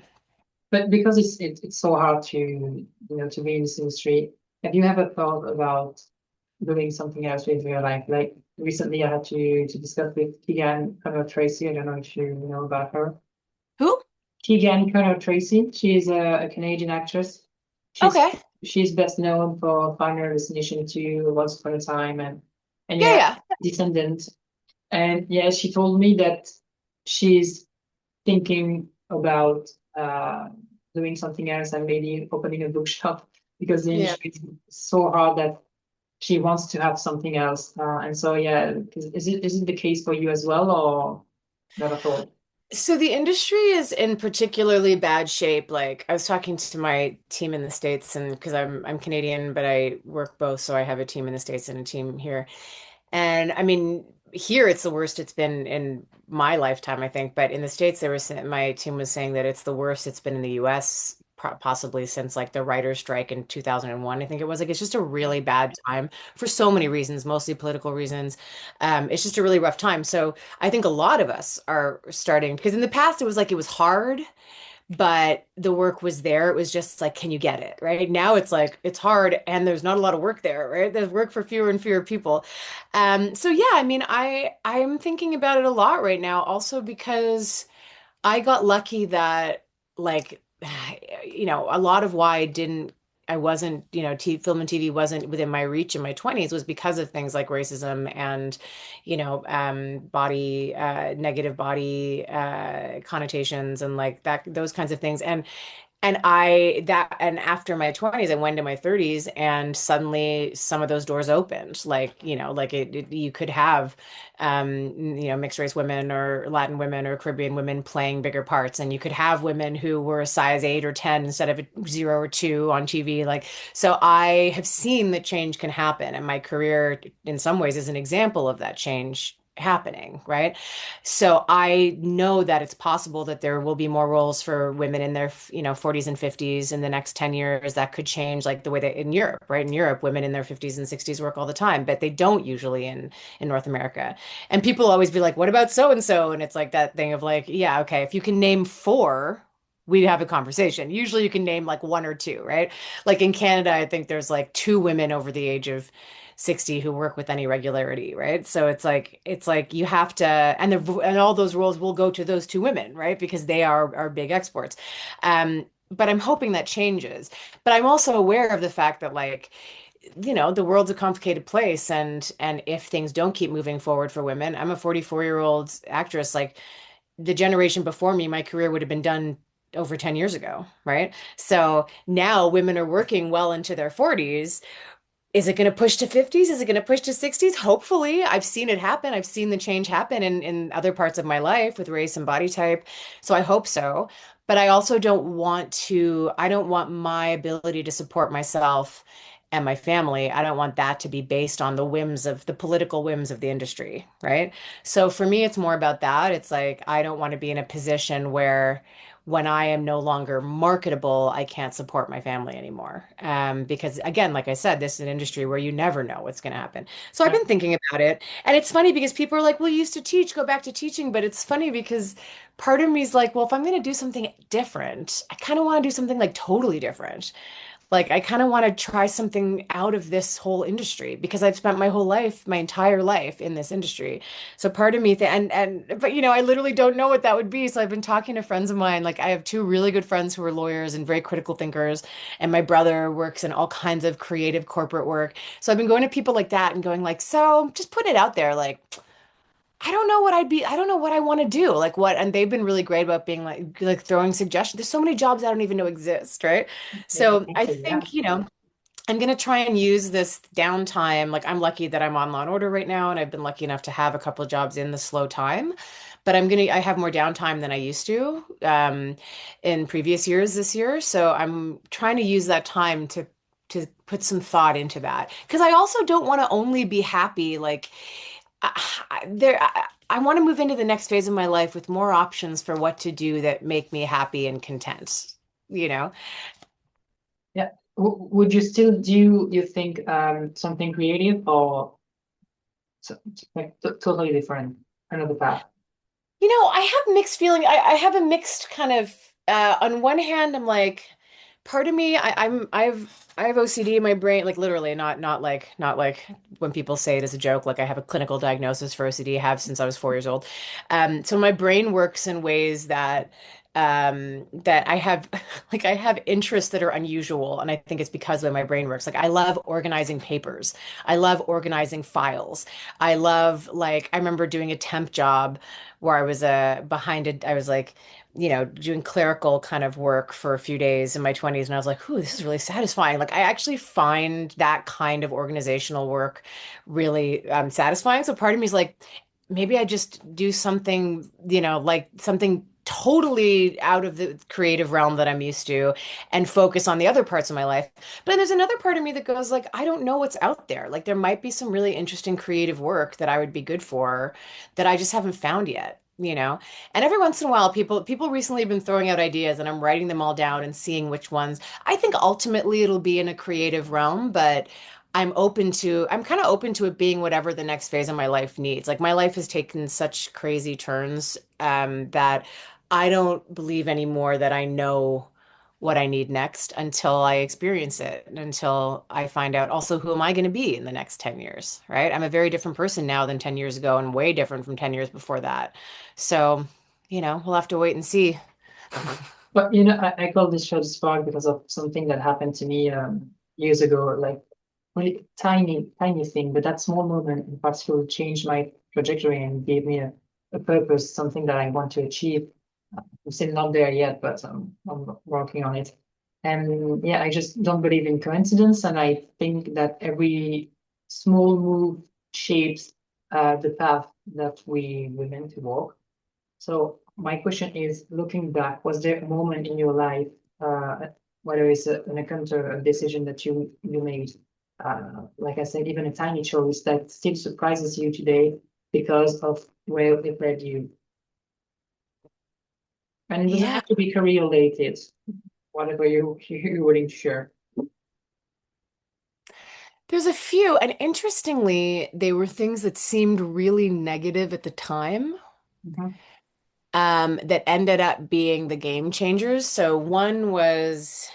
But because it's so hard to to be in this industry, have you ever thought about doing something else with your life? Like recently, I had to discuss with Keegan Connor Tracy. I don't know if you know about her. Who? Keegan Connor Tracy. She is a Canadian actress. She's Okay. she's best known for Final Destination 2, Once Upon a Time, and Yeah, yeah, yeah. Descendant. And yeah, she told me that she's thinking about uh, doing something else and maybe opening a bookshop because the Yeah. industry is so hard that she wants to have something else. And so, yeah, is it the case for you as well, or not at all? So the industry is in particularly bad shape. Like I was talking to my team in the States and because I'm Canadian, but I work both, so I have a team in the States and a team here. And I mean, here it's the worst it's been in my lifetime, I think. But in the States, my team was saying that it's the worst it's been in the US, possibly since like the writer's strike in 2001. I think it was like it's just a really bad time for so many reasons, mostly political reasons. It's just a really rough time. So I think a lot of us are starting because in the past it was like it was hard but the work was there. It was just like, can you get it? Right now, it's like it's hard, and there's not a lot of work there. Right, there's work for fewer and fewer people. So yeah, I mean, I'm thinking about it a lot right now, also because I got lucky that like a lot of why I wasn't, film and TV wasn't within my reach in my 20s was because of things like racism and, body, negative body connotations and like that, those kinds of things. And after my 20s, I went into my 30s and suddenly some of those doors opened. Like, like you could have, mixed race women or Latin women or Caribbean women playing bigger parts. And you could have women who were a size 8 or 10 instead of a 0 or 2 on TV. Like, so I have seen that change can happen. And my career, in some ways, is an example of that change happening, right? So I know that it's possible that there will be more roles for women in their, 40s and 50s in the next 10 years. That could change like the way that in Europe, right? In Europe, women in their 50s and 60s work all the time, but they don't usually in North America. And people always be like, "What about so and so?" And it's like that thing of like, yeah, okay, if you can name four, we'd have a conversation. Usually you can name like one or two, right? Like in Canada, I think there's like two women over the age of 60 who work with any regularity, right? So it's like you have to and all those roles will go to those two women, right? Because they are big exports. But I'm hoping that changes. But I'm also aware of the fact that like the world's a complicated place and if things don't keep moving forward for women, I'm a 44-year-old actress, like the generation before me, my career would have been done over 10 years ago, right? So now women are working well into their 40s. Is it going to push to 50s? Is it going to push to 60s? Hopefully. I've seen it happen. I've seen the change happen in other parts of my life with race and body type. So I hope so. But I don't want my ability to support myself and my family. I don't want that to be based on the political whims of the industry, right? So for me, it's more about that. It's like I don't want to be in a position where when I am no longer marketable, I can't support my family anymore. Because again, like I said, this is an industry where you never know what's going to happen. So I've Yeah. been thinking about it. And it's funny because people are like, well, you used to teach, go back to teaching. But it's funny because part of me is like, well, if I'm going to do something different, I kind of want to do something like totally different. Like I kind of want to try something out of this whole industry because I've spent my whole life, my entire life in this industry. So part of me but I literally don't know what that would be. So I've been talking to friends of mine. Like I have two really good friends who are lawyers and very critical thinkers, and my brother works in all kinds of creative corporate work. So I've been going to people like that and going like, so just put it out there, like I don't know what I want to do. Like what, and they've been really great about being like throwing suggestions. There's so many jobs I don't even know exist, right? Yeah, So I exactly. Yeah. think, I'm gonna try and use this downtime. Like I'm lucky that I'm on Law and Order right now, and I've been lucky enough to have a couple of jobs in the slow time. But I have more downtime than I used to in previous years this year. So I'm trying to use that time to put some thought into that. Because I also don't want to only be happy. Like I want to move into the next phase of my life with more options for what to do that make me happy and content, you know? Yeah. Would you still do, you think, something creative or like totally different, another path? I have mixed feeling. I have a mixed kind of on one hand, I'm like, part of me, I have OCD in my brain, like literally, not like when people say it as a joke, like I have a clinical diagnosis for OCD, have since I was 4 years old. So my brain works in ways that I have like I have interests that are unusual, and I think it's because of the way my brain works. Like I love organizing papers. I love organizing files. I remember doing a temp job where I was behind it. I was like, doing clerical kind of work for a few days in my 20s, and I was like, "Ooh, this is really satisfying." Like I actually find that kind of organizational work really satisfying. So part of me is like, maybe I just do something, like something totally out of the creative realm that I'm used to and focus on the other parts of my life. But then there's another part of me that goes like, I don't know what's out there. Like there might be some really interesting creative work that I would be good for that I just haven't found yet, you know? And every once in a while, people recently have been throwing out ideas and I'm writing them all down and seeing which ones. I think ultimately it'll be in a creative realm, but I'm kind of open to it being whatever the next phase of my life needs. Like my life has taken such crazy turns that I don't believe anymore that I know what I need next until I experience it, until I find out also who am I going to be in the next 10 years, right? I'm a very different person now than 10 years ago and way different from 10 years before that. So, we'll have to wait and see. But I call this show the spark because of something that happened to me years ago, like really tiny, tiny thing, but that small moment in particular changed my trajectory and gave me a purpose, something that I want to achieve. I'm still not there yet, but I'm working on it. And yeah, I just don't believe in coincidence, and I think that every small move shapes the path that we're meant to walk. So my question is, looking back, was there a moment in your life, uh, whether it's an encounter, a decision that you made, like I said, even a tiny choice that still surprises you today because of where it led you? And it doesn't Yeah, have to be career related, whatever you're willing to share. there's a few, and interestingly, they were things that seemed really negative at the time, Mhm. that ended up being the game changers. So one was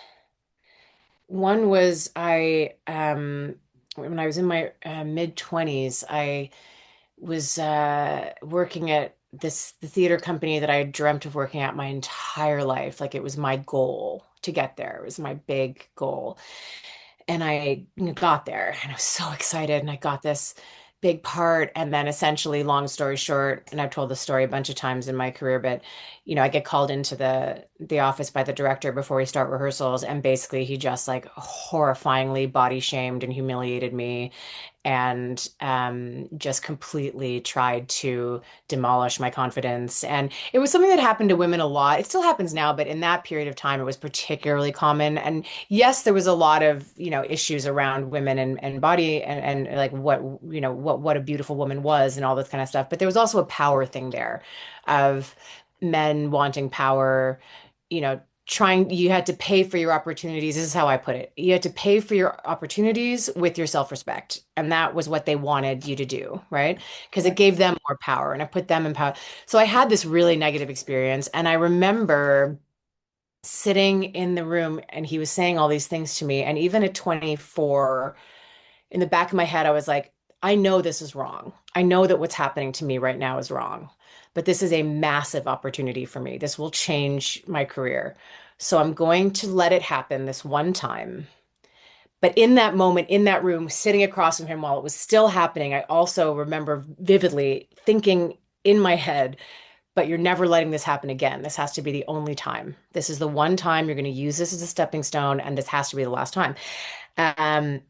when I was in my mid 20s, I was working at the theater company that I had dreamt of working at my entire life. Like it was my goal to get there. It was my big goal. And I got there and I was so excited and I got this big part. And then essentially, long story short, and I've told this story a bunch of times in my career, but I get called into the office by the director before we start rehearsals, and basically he just like horrifyingly body shamed and humiliated me and just completely tried to demolish my confidence. And it was something that happened to women a lot. It still happens now, but in that period of time, it was particularly common. And yes, there was a lot of, issues around women and body and like what a beautiful woman was and all this kind of stuff. But there was also a power thing there of men wanting power, you had to pay for your opportunities. This is how I put it. You had to pay for your opportunities with your self-respect. And that was what they wanted you to do, right? Because Yeah. it gave them more power and it put them in power. So I had this really negative experience. And I remember sitting in the room and he was saying all these things to me. And even at 24, in the back of my head, I was like, I know this is wrong. I know that what's happening to me right now is wrong, but this is a massive opportunity for me. This will change my career. So I'm going to let it happen this one time. But in that moment, in that room, sitting across from him while it was still happening, I also remember vividly thinking in my head, but you're never letting this happen again. This has to be the only time. This is the one time you're going to use this as a stepping stone, and this has to be the last time. Um,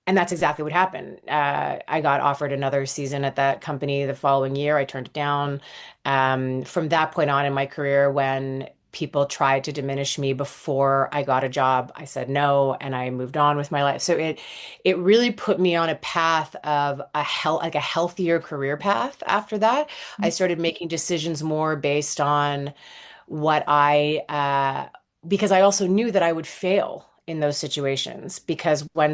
and that's exactly what happened. I got offered another season at that company the following year. I turned it down. From that point on in my career, when people tried to diminish me before I got a job, I said no, and I moved on with my life. So it really put me on a path of like a healthier career path after that. I started making decisions more based on what because I also knew that I would fail in those situations because when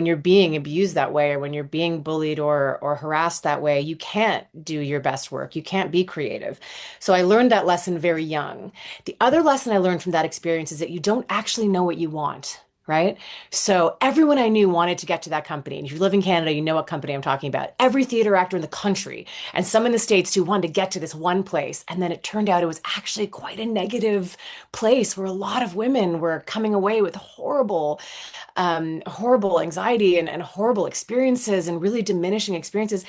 you're being abused that way or when you're being bullied or harassed that way, you can't do your best work. You can't be creative. So I learned that lesson very young. The other lesson I learned from that experience is that you don't actually know what you want. Right. So everyone I knew wanted to get to that company. And if you live in Canada, you know what company I'm talking about. Every theater actor in the country and some in the States too wanted to get to this one place. And then it turned out it was actually quite a negative place where a lot of women were coming away with horrible anxiety and horrible experiences and really diminishing experiences.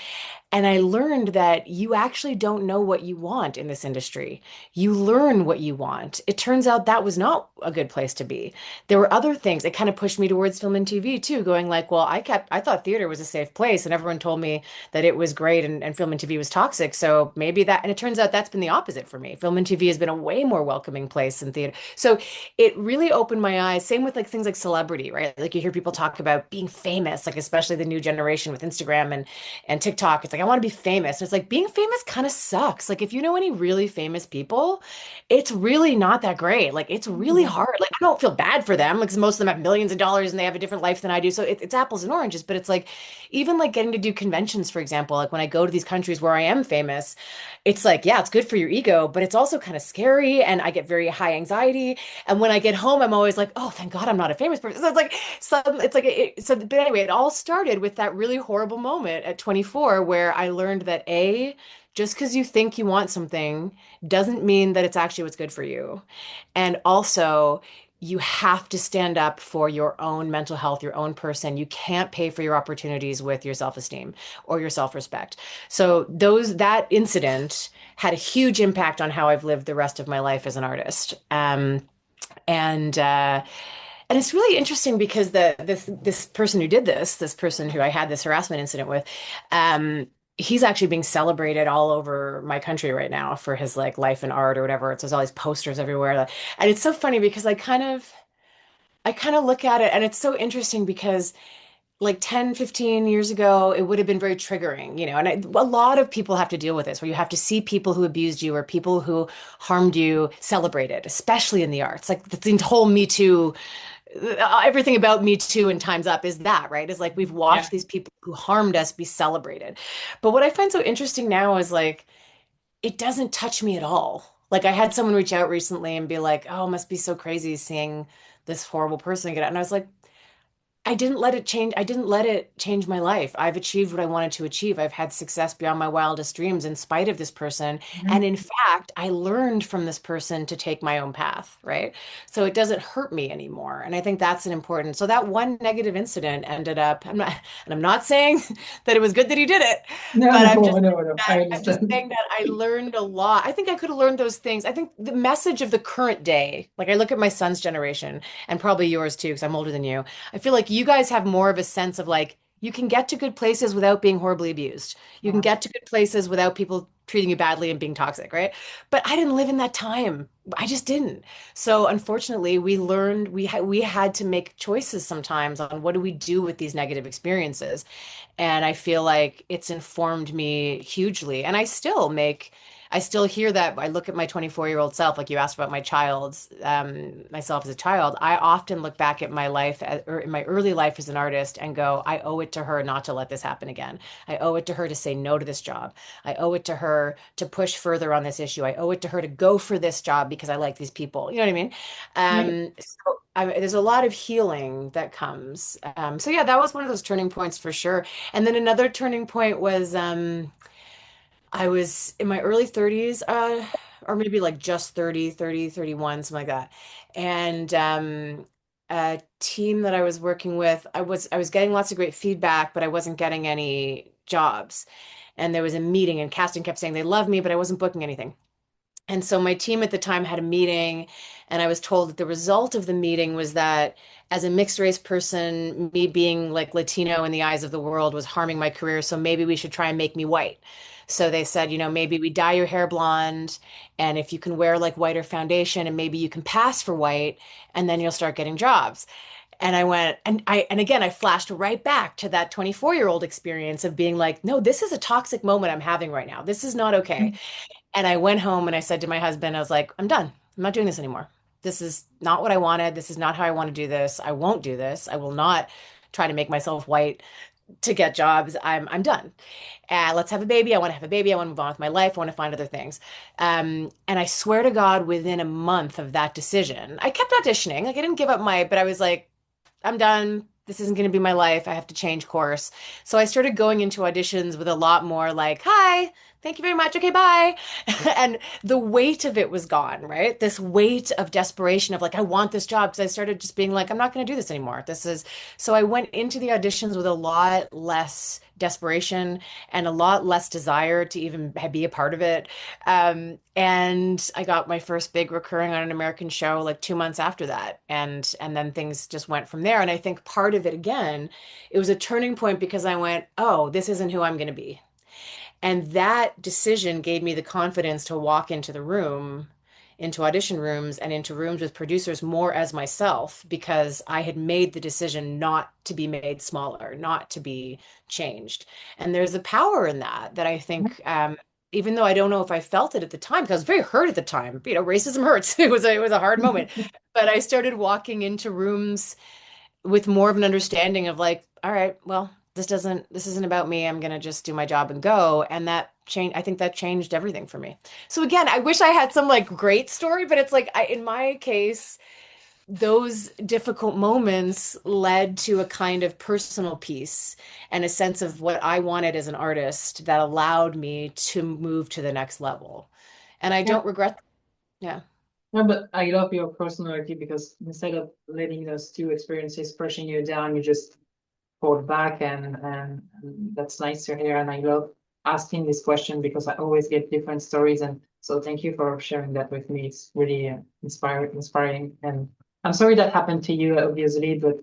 And I learned that you actually don't know what you want in this industry. You learn what you want. It turns out that was not a good place to be. There were other things. It kind of pushed me towards film and TV too, going like, well, I thought theater was a safe place and everyone told me that it was great and film and TV was toxic. So maybe that, and it turns out that's been the opposite for me. Film and TV has been a way more welcoming place than theater. So it really opened my eyes. Same with like things like celebrity, right? Like you hear people talk about being famous, like especially the new generation with Instagram and TikTok. It's like, I want to be famous. And it's like being famous kind of sucks. Like if you know any really famous people, it's really not that great. Like it's really Mhm. hard. Like I don't feel bad for them because most of them have millions of dollars and they have a different life than I do. So it's apples and oranges. But it's like even like getting to do conventions, for example, like when I go to these countries where I am famous, it's like, yeah, it's good for your ego, but it's also kind of scary. And I get very high anxiety. And when I get home, I'm always like, oh, thank God I'm not a famous person. So but anyway, it all started with that really horrible moment at 24 where I learned that just because you think you want something doesn't mean that it's actually what's good for you. And also, you have to stand up for your own mental health, your own person. You can't pay for your opportunities with your self-esteem or your self-respect. So that incident had a huge impact on how I've lived the rest of my life as an artist. And and it's really interesting because this person who did this person who I had this harassment incident with, um, he's actually being celebrated all over my country right now for his like life and art or whatever. It's there's all these posters everywhere. And it's so funny because I kind of look at it and it's so interesting because like 10, 15 years ago, it would have been very triggering, a lot of people have to deal with this, where you have to see people who abused you or people who harmed you celebrated, especially in the arts. Like the whole Me Too, everything about Me Too and Time's Up is that, right? Is like we've Yeah. watched these people who harmed us be celebrated. But what I find so interesting now is like, it doesn't touch me at all. Like I had someone reach out recently and be like, oh, it must be so crazy seeing this horrible person get out. And I was like, I didn't let it change. I didn't let it change my life. I've achieved what I wanted to achieve. I've had success beyond my wildest dreams in spite of this person. And Mhm. in fact, I learned from this person to take my own path, right? So it doesn't hurt me anymore. And I think that's an important. So that one negative incident ended up, and I'm not saying that it was good that he did it, No, but no, no, no. I I'm just understand. saying that I learned a lot. I think I could have learned those things. I think the message of the current day, like I look at my son's generation and probably yours too, because I'm older than you. I feel like you guys have more of a sense of like, you can get to good places without being horribly abused. You can Yeah. get to good places without people treating you badly and being toxic, right? But I didn't live in that time. I just didn't. So unfortunately, we had to make choices sometimes on what do we do with these negative experiences. And I feel like it's informed me hugely. And I still hear that. I look at my 24-year-old self, like you asked about myself as a child. I often look back at my life or in my early life as an artist and go, I owe it to her not to let this happen again. I owe it to her to say no to this job. I owe it to her to push further on this issue. I owe it to her to go for this job because I like these people. You know what I mean? Right. There's a lot of healing that comes. So yeah, that was one of those turning points for sure. And then another turning point was I was in my early 30s, or maybe like just 31, something like that. And a team that I was working with, I was getting lots of great feedback, but I wasn't getting any. jobs. And there was a meeting, and casting kept saying they love me, but I wasn't booking anything. And so my team at the time had a meeting, and I was told that the result of the meeting was that as a mixed race person, me being like Latino in the eyes of the world was harming my career. So maybe we should try and make me white. So they said, maybe we dye your hair blonde, and if you can wear like whiter foundation, and maybe you can pass for white, and then you'll start getting jobs. And I went, and again, I flashed right back to that 24-year-old experience of being like, no, this is a toxic moment I'm having right now. This is not okay. And I went home and I said to my husband, I was like, I'm done. I'm not doing this anymore. This is not what I wanted. This is not how I want to do this. I won't do this. I will not try to make myself white to get jobs. I'm done. Let's have a baby. I want to have a baby. I want to move on with my life. I want to find other things. And I swear to God, within a month of that decision, I kept auditioning. Like I didn't give up but I was like, I'm done. This isn't going to be my life. I have to change course. So I started going into auditions with a lot more like, hi, thank you very much. Okay, bye. And the weight of it was gone, right? This weight of desperation of like, I want this job because I started just being like, I'm not going to do this anymore. So I went into the auditions with a lot less desperation and a lot less desire to even be a part of it. And I got my first big recurring on an American show like 2 months after that. And then things just went from there. And I think part of it again, it was a turning point because I went, oh, this isn't who I'm going to be. And that decision gave me the confidence to walk into the room, into audition rooms and into rooms with producers more as myself because I had made the decision not to be made smaller, not to be changed. And there's a power in that I think, even though I don't know if I felt it at the time, because I was very hurt at the time. Racism hurts. It was a hard moment. But I started walking into rooms with more of an understanding of like, all right, well, this isn't about me. I'm gonna just do my job and go. And that change, I think that changed everything for me. So again, I wish I had some like great story, but it's like in my case, those difficult moments led to a kind of personal peace and a sense of what I wanted as an artist that allowed me to move to the next level. And I Yeah. don't regret. Yeah. No, but I love your personality because instead of letting those two experiences pushing you down, you just pulled back and that's nice to hear. And I love asking this question because I always get different stories. And so thank you for sharing that with me. It's really inspiring. And I'm sorry that happened to you, obviously, but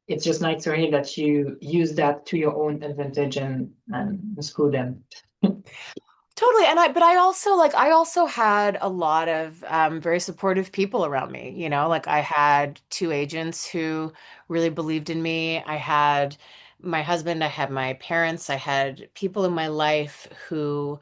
it's just nice to hear that you use that to your own advantage and screw them. Totally. But I also had a lot of very supportive people around me. Like I had two agents who really believed in me. I had my husband, I had my parents, I had people in my life who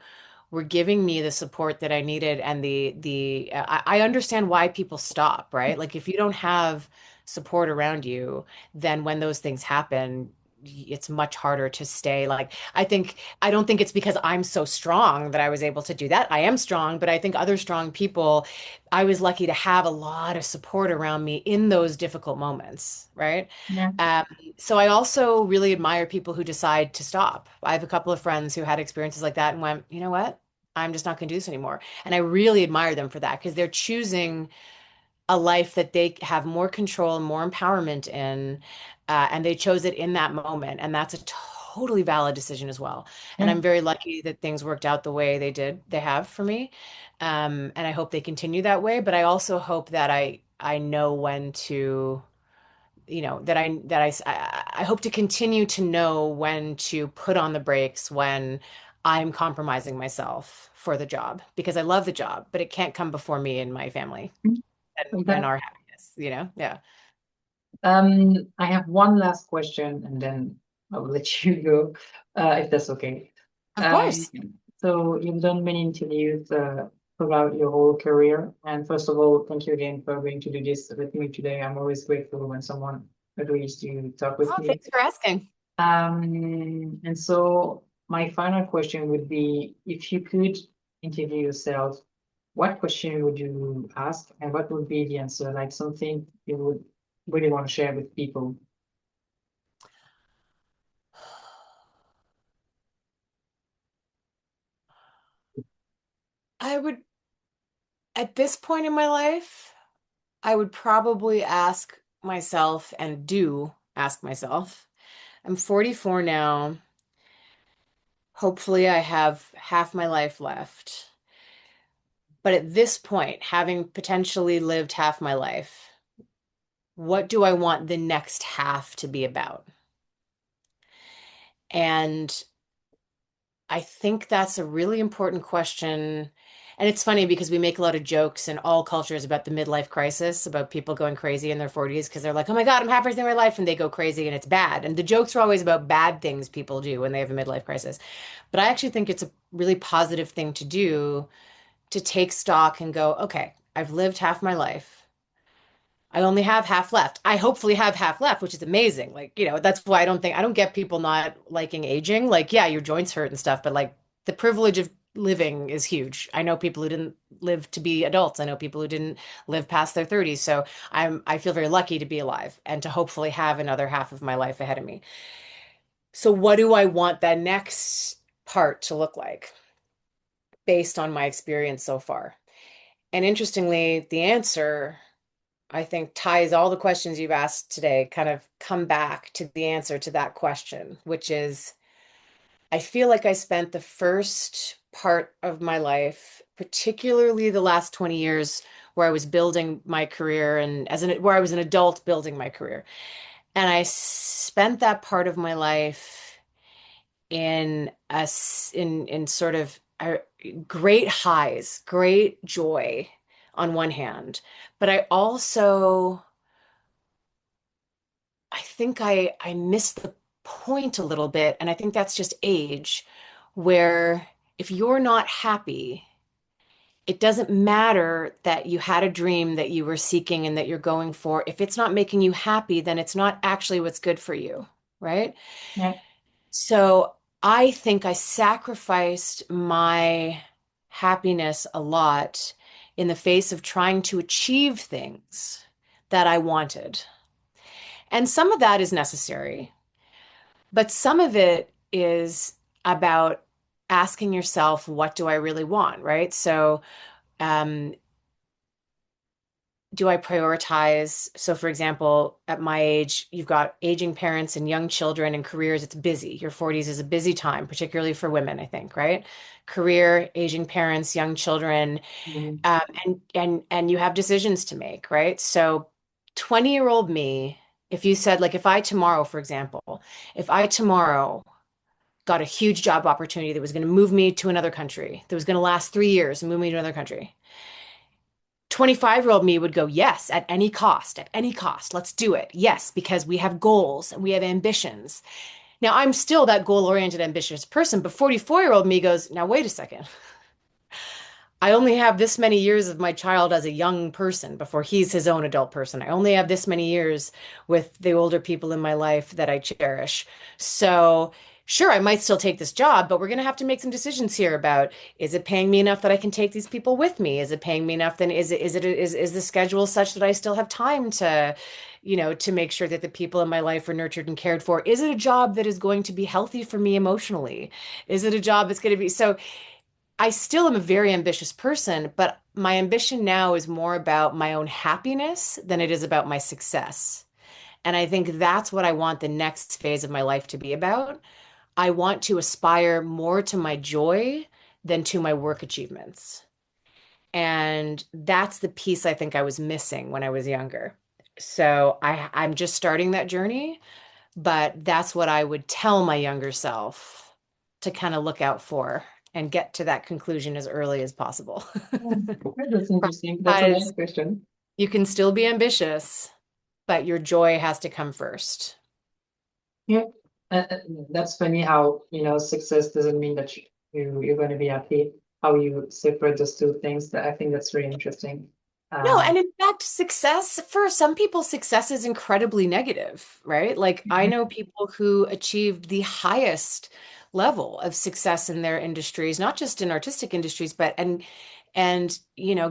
were giving me the support that I needed. And I understand why people stop, right? Like if you don't have support around you, then when those things happen, it's much harder to stay. Like I don't think it's because I'm so strong that I was able to do that. I am strong, but I think other strong people, I was lucky to have a lot of support around me in those difficult moments, right? Yeah. Um, so I also really admire people who decide to stop. I have a couple of friends who had experiences like that and went, you know what? I'm just not going to do this anymore. And I really admire them for that because they're choosing a life that they have more control and more empowerment in, and they chose it in that moment. And that's a totally valid decision as well. And Yeah. I'm very lucky that things worked out the way they have for me. And I hope they continue that way. But I also hope that I know when to, I hope to continue to know when to put on the brakes when I'm compromising myself for the job because I love the job, but it can't come before me and my family and That our happiness. Yeah. I have one last question and then I will let you go, if that's okay. Of Um, course. so you've done many interviews throughout your whole career. And first of all, thank you again for agreeing to do this with me today. I'm always grateful when someone agrees to talk with Oh, me. thanks for asking. And so my final question would be, if you could interview yourself, what question would you ask and what would be the answer? Like something you would really want to share with people. I would, at this point in my life, I would probably ask myself and do ask myself. I'm 44 now. Hopefully, I have half my life left. But at this point, having potentially lived half my life, what do I want the next half to be about? And I think that's a really important question. And it's funny because we make a lot of jokes in all cultures about the midlife crisis, about people going crazy in their 40s because they're like, oh my God, I'm halfway through my life, and they go crazy and it's bad. And the jokes are always about bad things people do when they have a midlife crisis. But I actually think it's a really positive thing to do, to take stock and go, okay, I've lived half my life. I only have half left. I hopefully have half left, which is amazing. Like, that's why I don't get people not liking aging. Like, yeah, your joints hurt and stuff, but like the privilege of living is huge. I know people who didn't live to be adults. I know people who didn't live past their 30s. So I feel very lucky to be alive and to hopefully have another half of my life ahead of me. So what do I want that next part to look like based on my experience so far? And interestingly, the answer, I think, ties all the questions you've asked today, kind of come back to the answer to that question, which is I feel like I spent the first part of my life, particularly the last 20 years, where I was building my career and where I was an adult building my career. And I spent that part of my life in sort of great highs, great joy on one hand, but I think I missed the point a little bit, and I think that's just age, where if you're not happy, it doesn't matter that you had a dream that you were seeking and that you're going for. If it's not making you happy, then it's not actually what's good for you, right? Yeah. So I think I sacrificed my happiness a lot in the face of trying to achieve things that I wanted. And some of that is necessary, but some of it is about asking yourself, what do I really want, right? So, um, do I prioritize? So, for example, at my age, you've got aging parents and young children and careers. It's busy. Your 40s is a busy time, particularly for women, I think, right? Career, aging parents, young children, Mhm. and you have decisions to make, right? So, 20-year-old me, if you said, like, if I tomorrow, for example, if I tomorrow got a huge job opportunity that was going to move me to another country, that was going to last 3 years and move me to another country, 25-year-old me would go, yes, at any cost, let's do it. Yes, because we have goals and we have ambitions. Now, I'm still that goal-oriented, ambitious person, but 44-year-old me goes, now, wait a second. I only have this many years of my child as a young person before he's his own adult person. I only have this many years with the older people in my life that I cherish. So, sure, I might still take this job, but we're going to have to make some decisions here about, is it paying me enough that I can take these people with me? Is it paying me enough? Then is the schedule such that I still have time to, to make sure that the people in my life are nurtured and cared for? Is it a job that is going to be healthy for me emotionally? Is it a job that's going to be so? I still am a very ambitious person, but my ambition now is more about my own happiness than it is about my success. And I think that's what I want the next phase of my life to be about. I want to aspire more to my joy than to my work achievements. And that's the piece I think I was missing when I was younger. So I'm just starting that journey, but that's what I would tell my younger self to kind of look out for and get to that conclusion as early as possible. That's interesting. That's a nice Because question. you can still be ambitious, but your joy has to come first. Yeah. Uh, that's funny how, success doesn't mean that you're going to be happy, how you separate those two things. That I think that's really interesting. No, Um, and in fact, success for some people, success is incredibly negative, right? Like I know people who achieved the highest level of success in their industries, not just in artistic industries, but and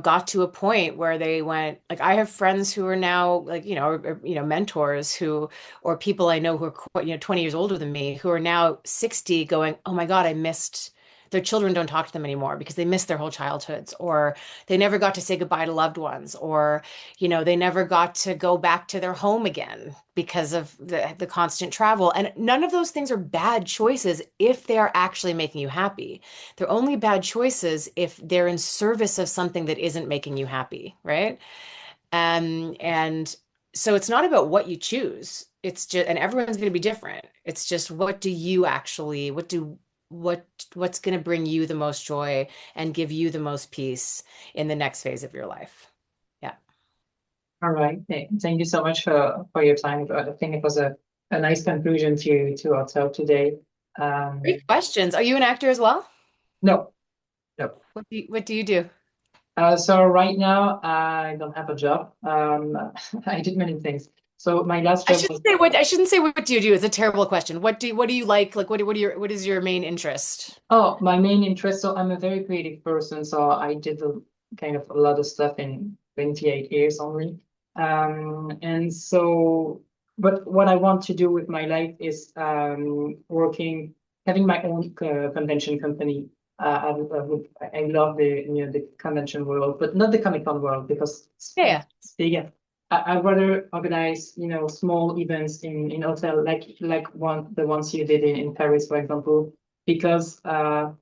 got to a point where they went, like I have friends who are now like, mentors who or people I know who are 20 years older than me who are now 60 going, "Oh my God, I missed their children don't talk to them anymore because they missed their whole childhoods, or they never got to say goodbye to loved ones, or, they never got to go back to their home again because of the constant travel. And none of those things are bad choices if they are actually making you happy. They're only bad choices if they're in service of something that isn't making you happy, right? And so it's not about what you choose. It's just, and everyone's going to be different. It's just what do you actually, what what's going to bring you the most joy and give you the most peace in the next phase of your life. Yeah. All right. Thank you so much for your time. I think it was a nice conclusion to our talk today. Um, Great questions. Are you an actor as well? no, no. What do you do? So right now I don't have a job. I did many things. So my last job was I shouldn't say what do you do. It's a terrible question. What do you like? Like what is your main interest? oh, my main interest. So I'm a very creative person. So I did a kind of a lot of stuff in 28 years only. And so, but what I want to do with my life is working, having my own convention company. I love the convention world, but not the Comic Con world because Yeah. it's bigger. I'd rather organize, small events in hotel like the ones you did in Paris, for example, because I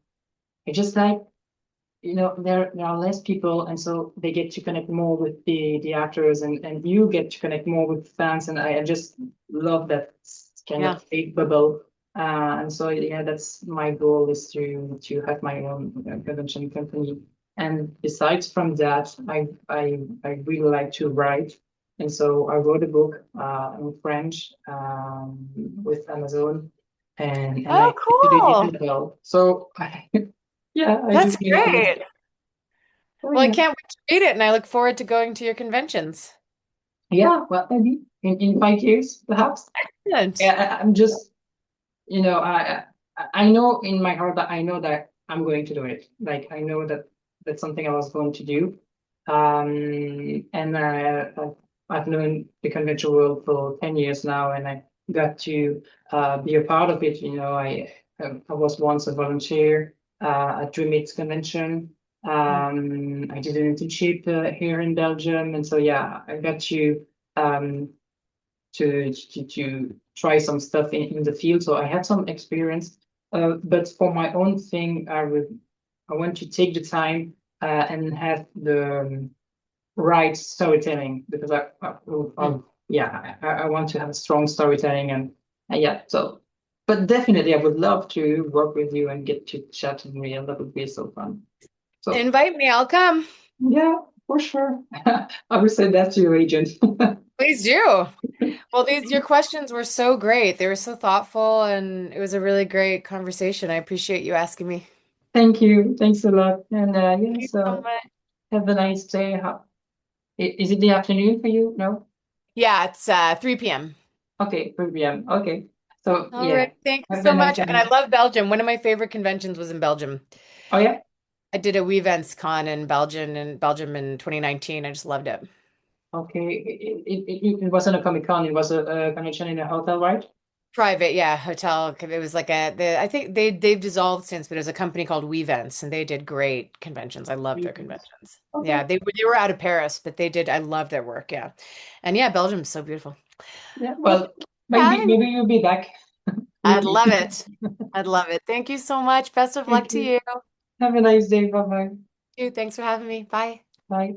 just like, there are less people, and so they get to connect more with the actors, and you get to connect more with fans, and I just love that kind Yeah. of big bubble. And so yeah, that's my goal, is to have my own convention company. And besides from that, I really like to write, and so I wrote a book in French with Amazon, and I Oh, distributed it cool. as well. So yeah, I do That's many things. great. Oh Well, I yeah. can't wait to read it, and I look forward to going to your conventions. Yeah, well, maybe in 5 years, perhaps. Excellent. Yeah, I'm just, I know in my heart that I know that I'm going to do it. Like I know that that's something I was going to do. And I've known the convention world for 10 years now, and I got to be a part of it. I was once a volunteer at Dream Meets Convention. Mm. I did an internship here in Belgium, and so yeah, I got um, to try some stuff in the field. So I had some experience, but for my own thing, I want to take the time and have the right storytelling, because Mm. yeah, I want to have a strong storytelling, and yeah. So, but definitely, I would love to work with you and get to chat with you. That would be so fun. So Invite me, I'll come. yeah, for sure. I will say that to your agent. Please do. Well, your questions were so great. They were so thoughtful, and it was a really great conversation. I appreciate you asking me. Thank you. Thanks a lot. And Thank yeah, you so so much. have a nice day. Is it the afternoon for you? No? Yeah, it's 3 p.m. Okay, 3 p.m. Okay. So All yeah, right. Thank you have a so nice much. And I day. love Belgium. One of my favorite conventions was in Belgium. Oh yeah? I did a Weavents Con in Belgium in 2019. I just loved it. Okay. It wasn't a Comic Con, it was a convention in a hotel, right? Private, yeah, hotel. It was like I think they've dissolved since, but it was a company called Weavents, and they did great conventions. I loved their Events. conventions. Okay. Yeah, they were out of Paris, but they did. I loved their work. Yeah, and yeah, Belgium's so beautiful. Yeah. Well, Well, thank you for maybe having me. maybe you'll be back. We'll I'd see. love it. I'd love it. Thank you so much. Best of luck Thank to you. you. Have a nice day. Bye-bye. Too. Thanks for having me. Bye. Bye.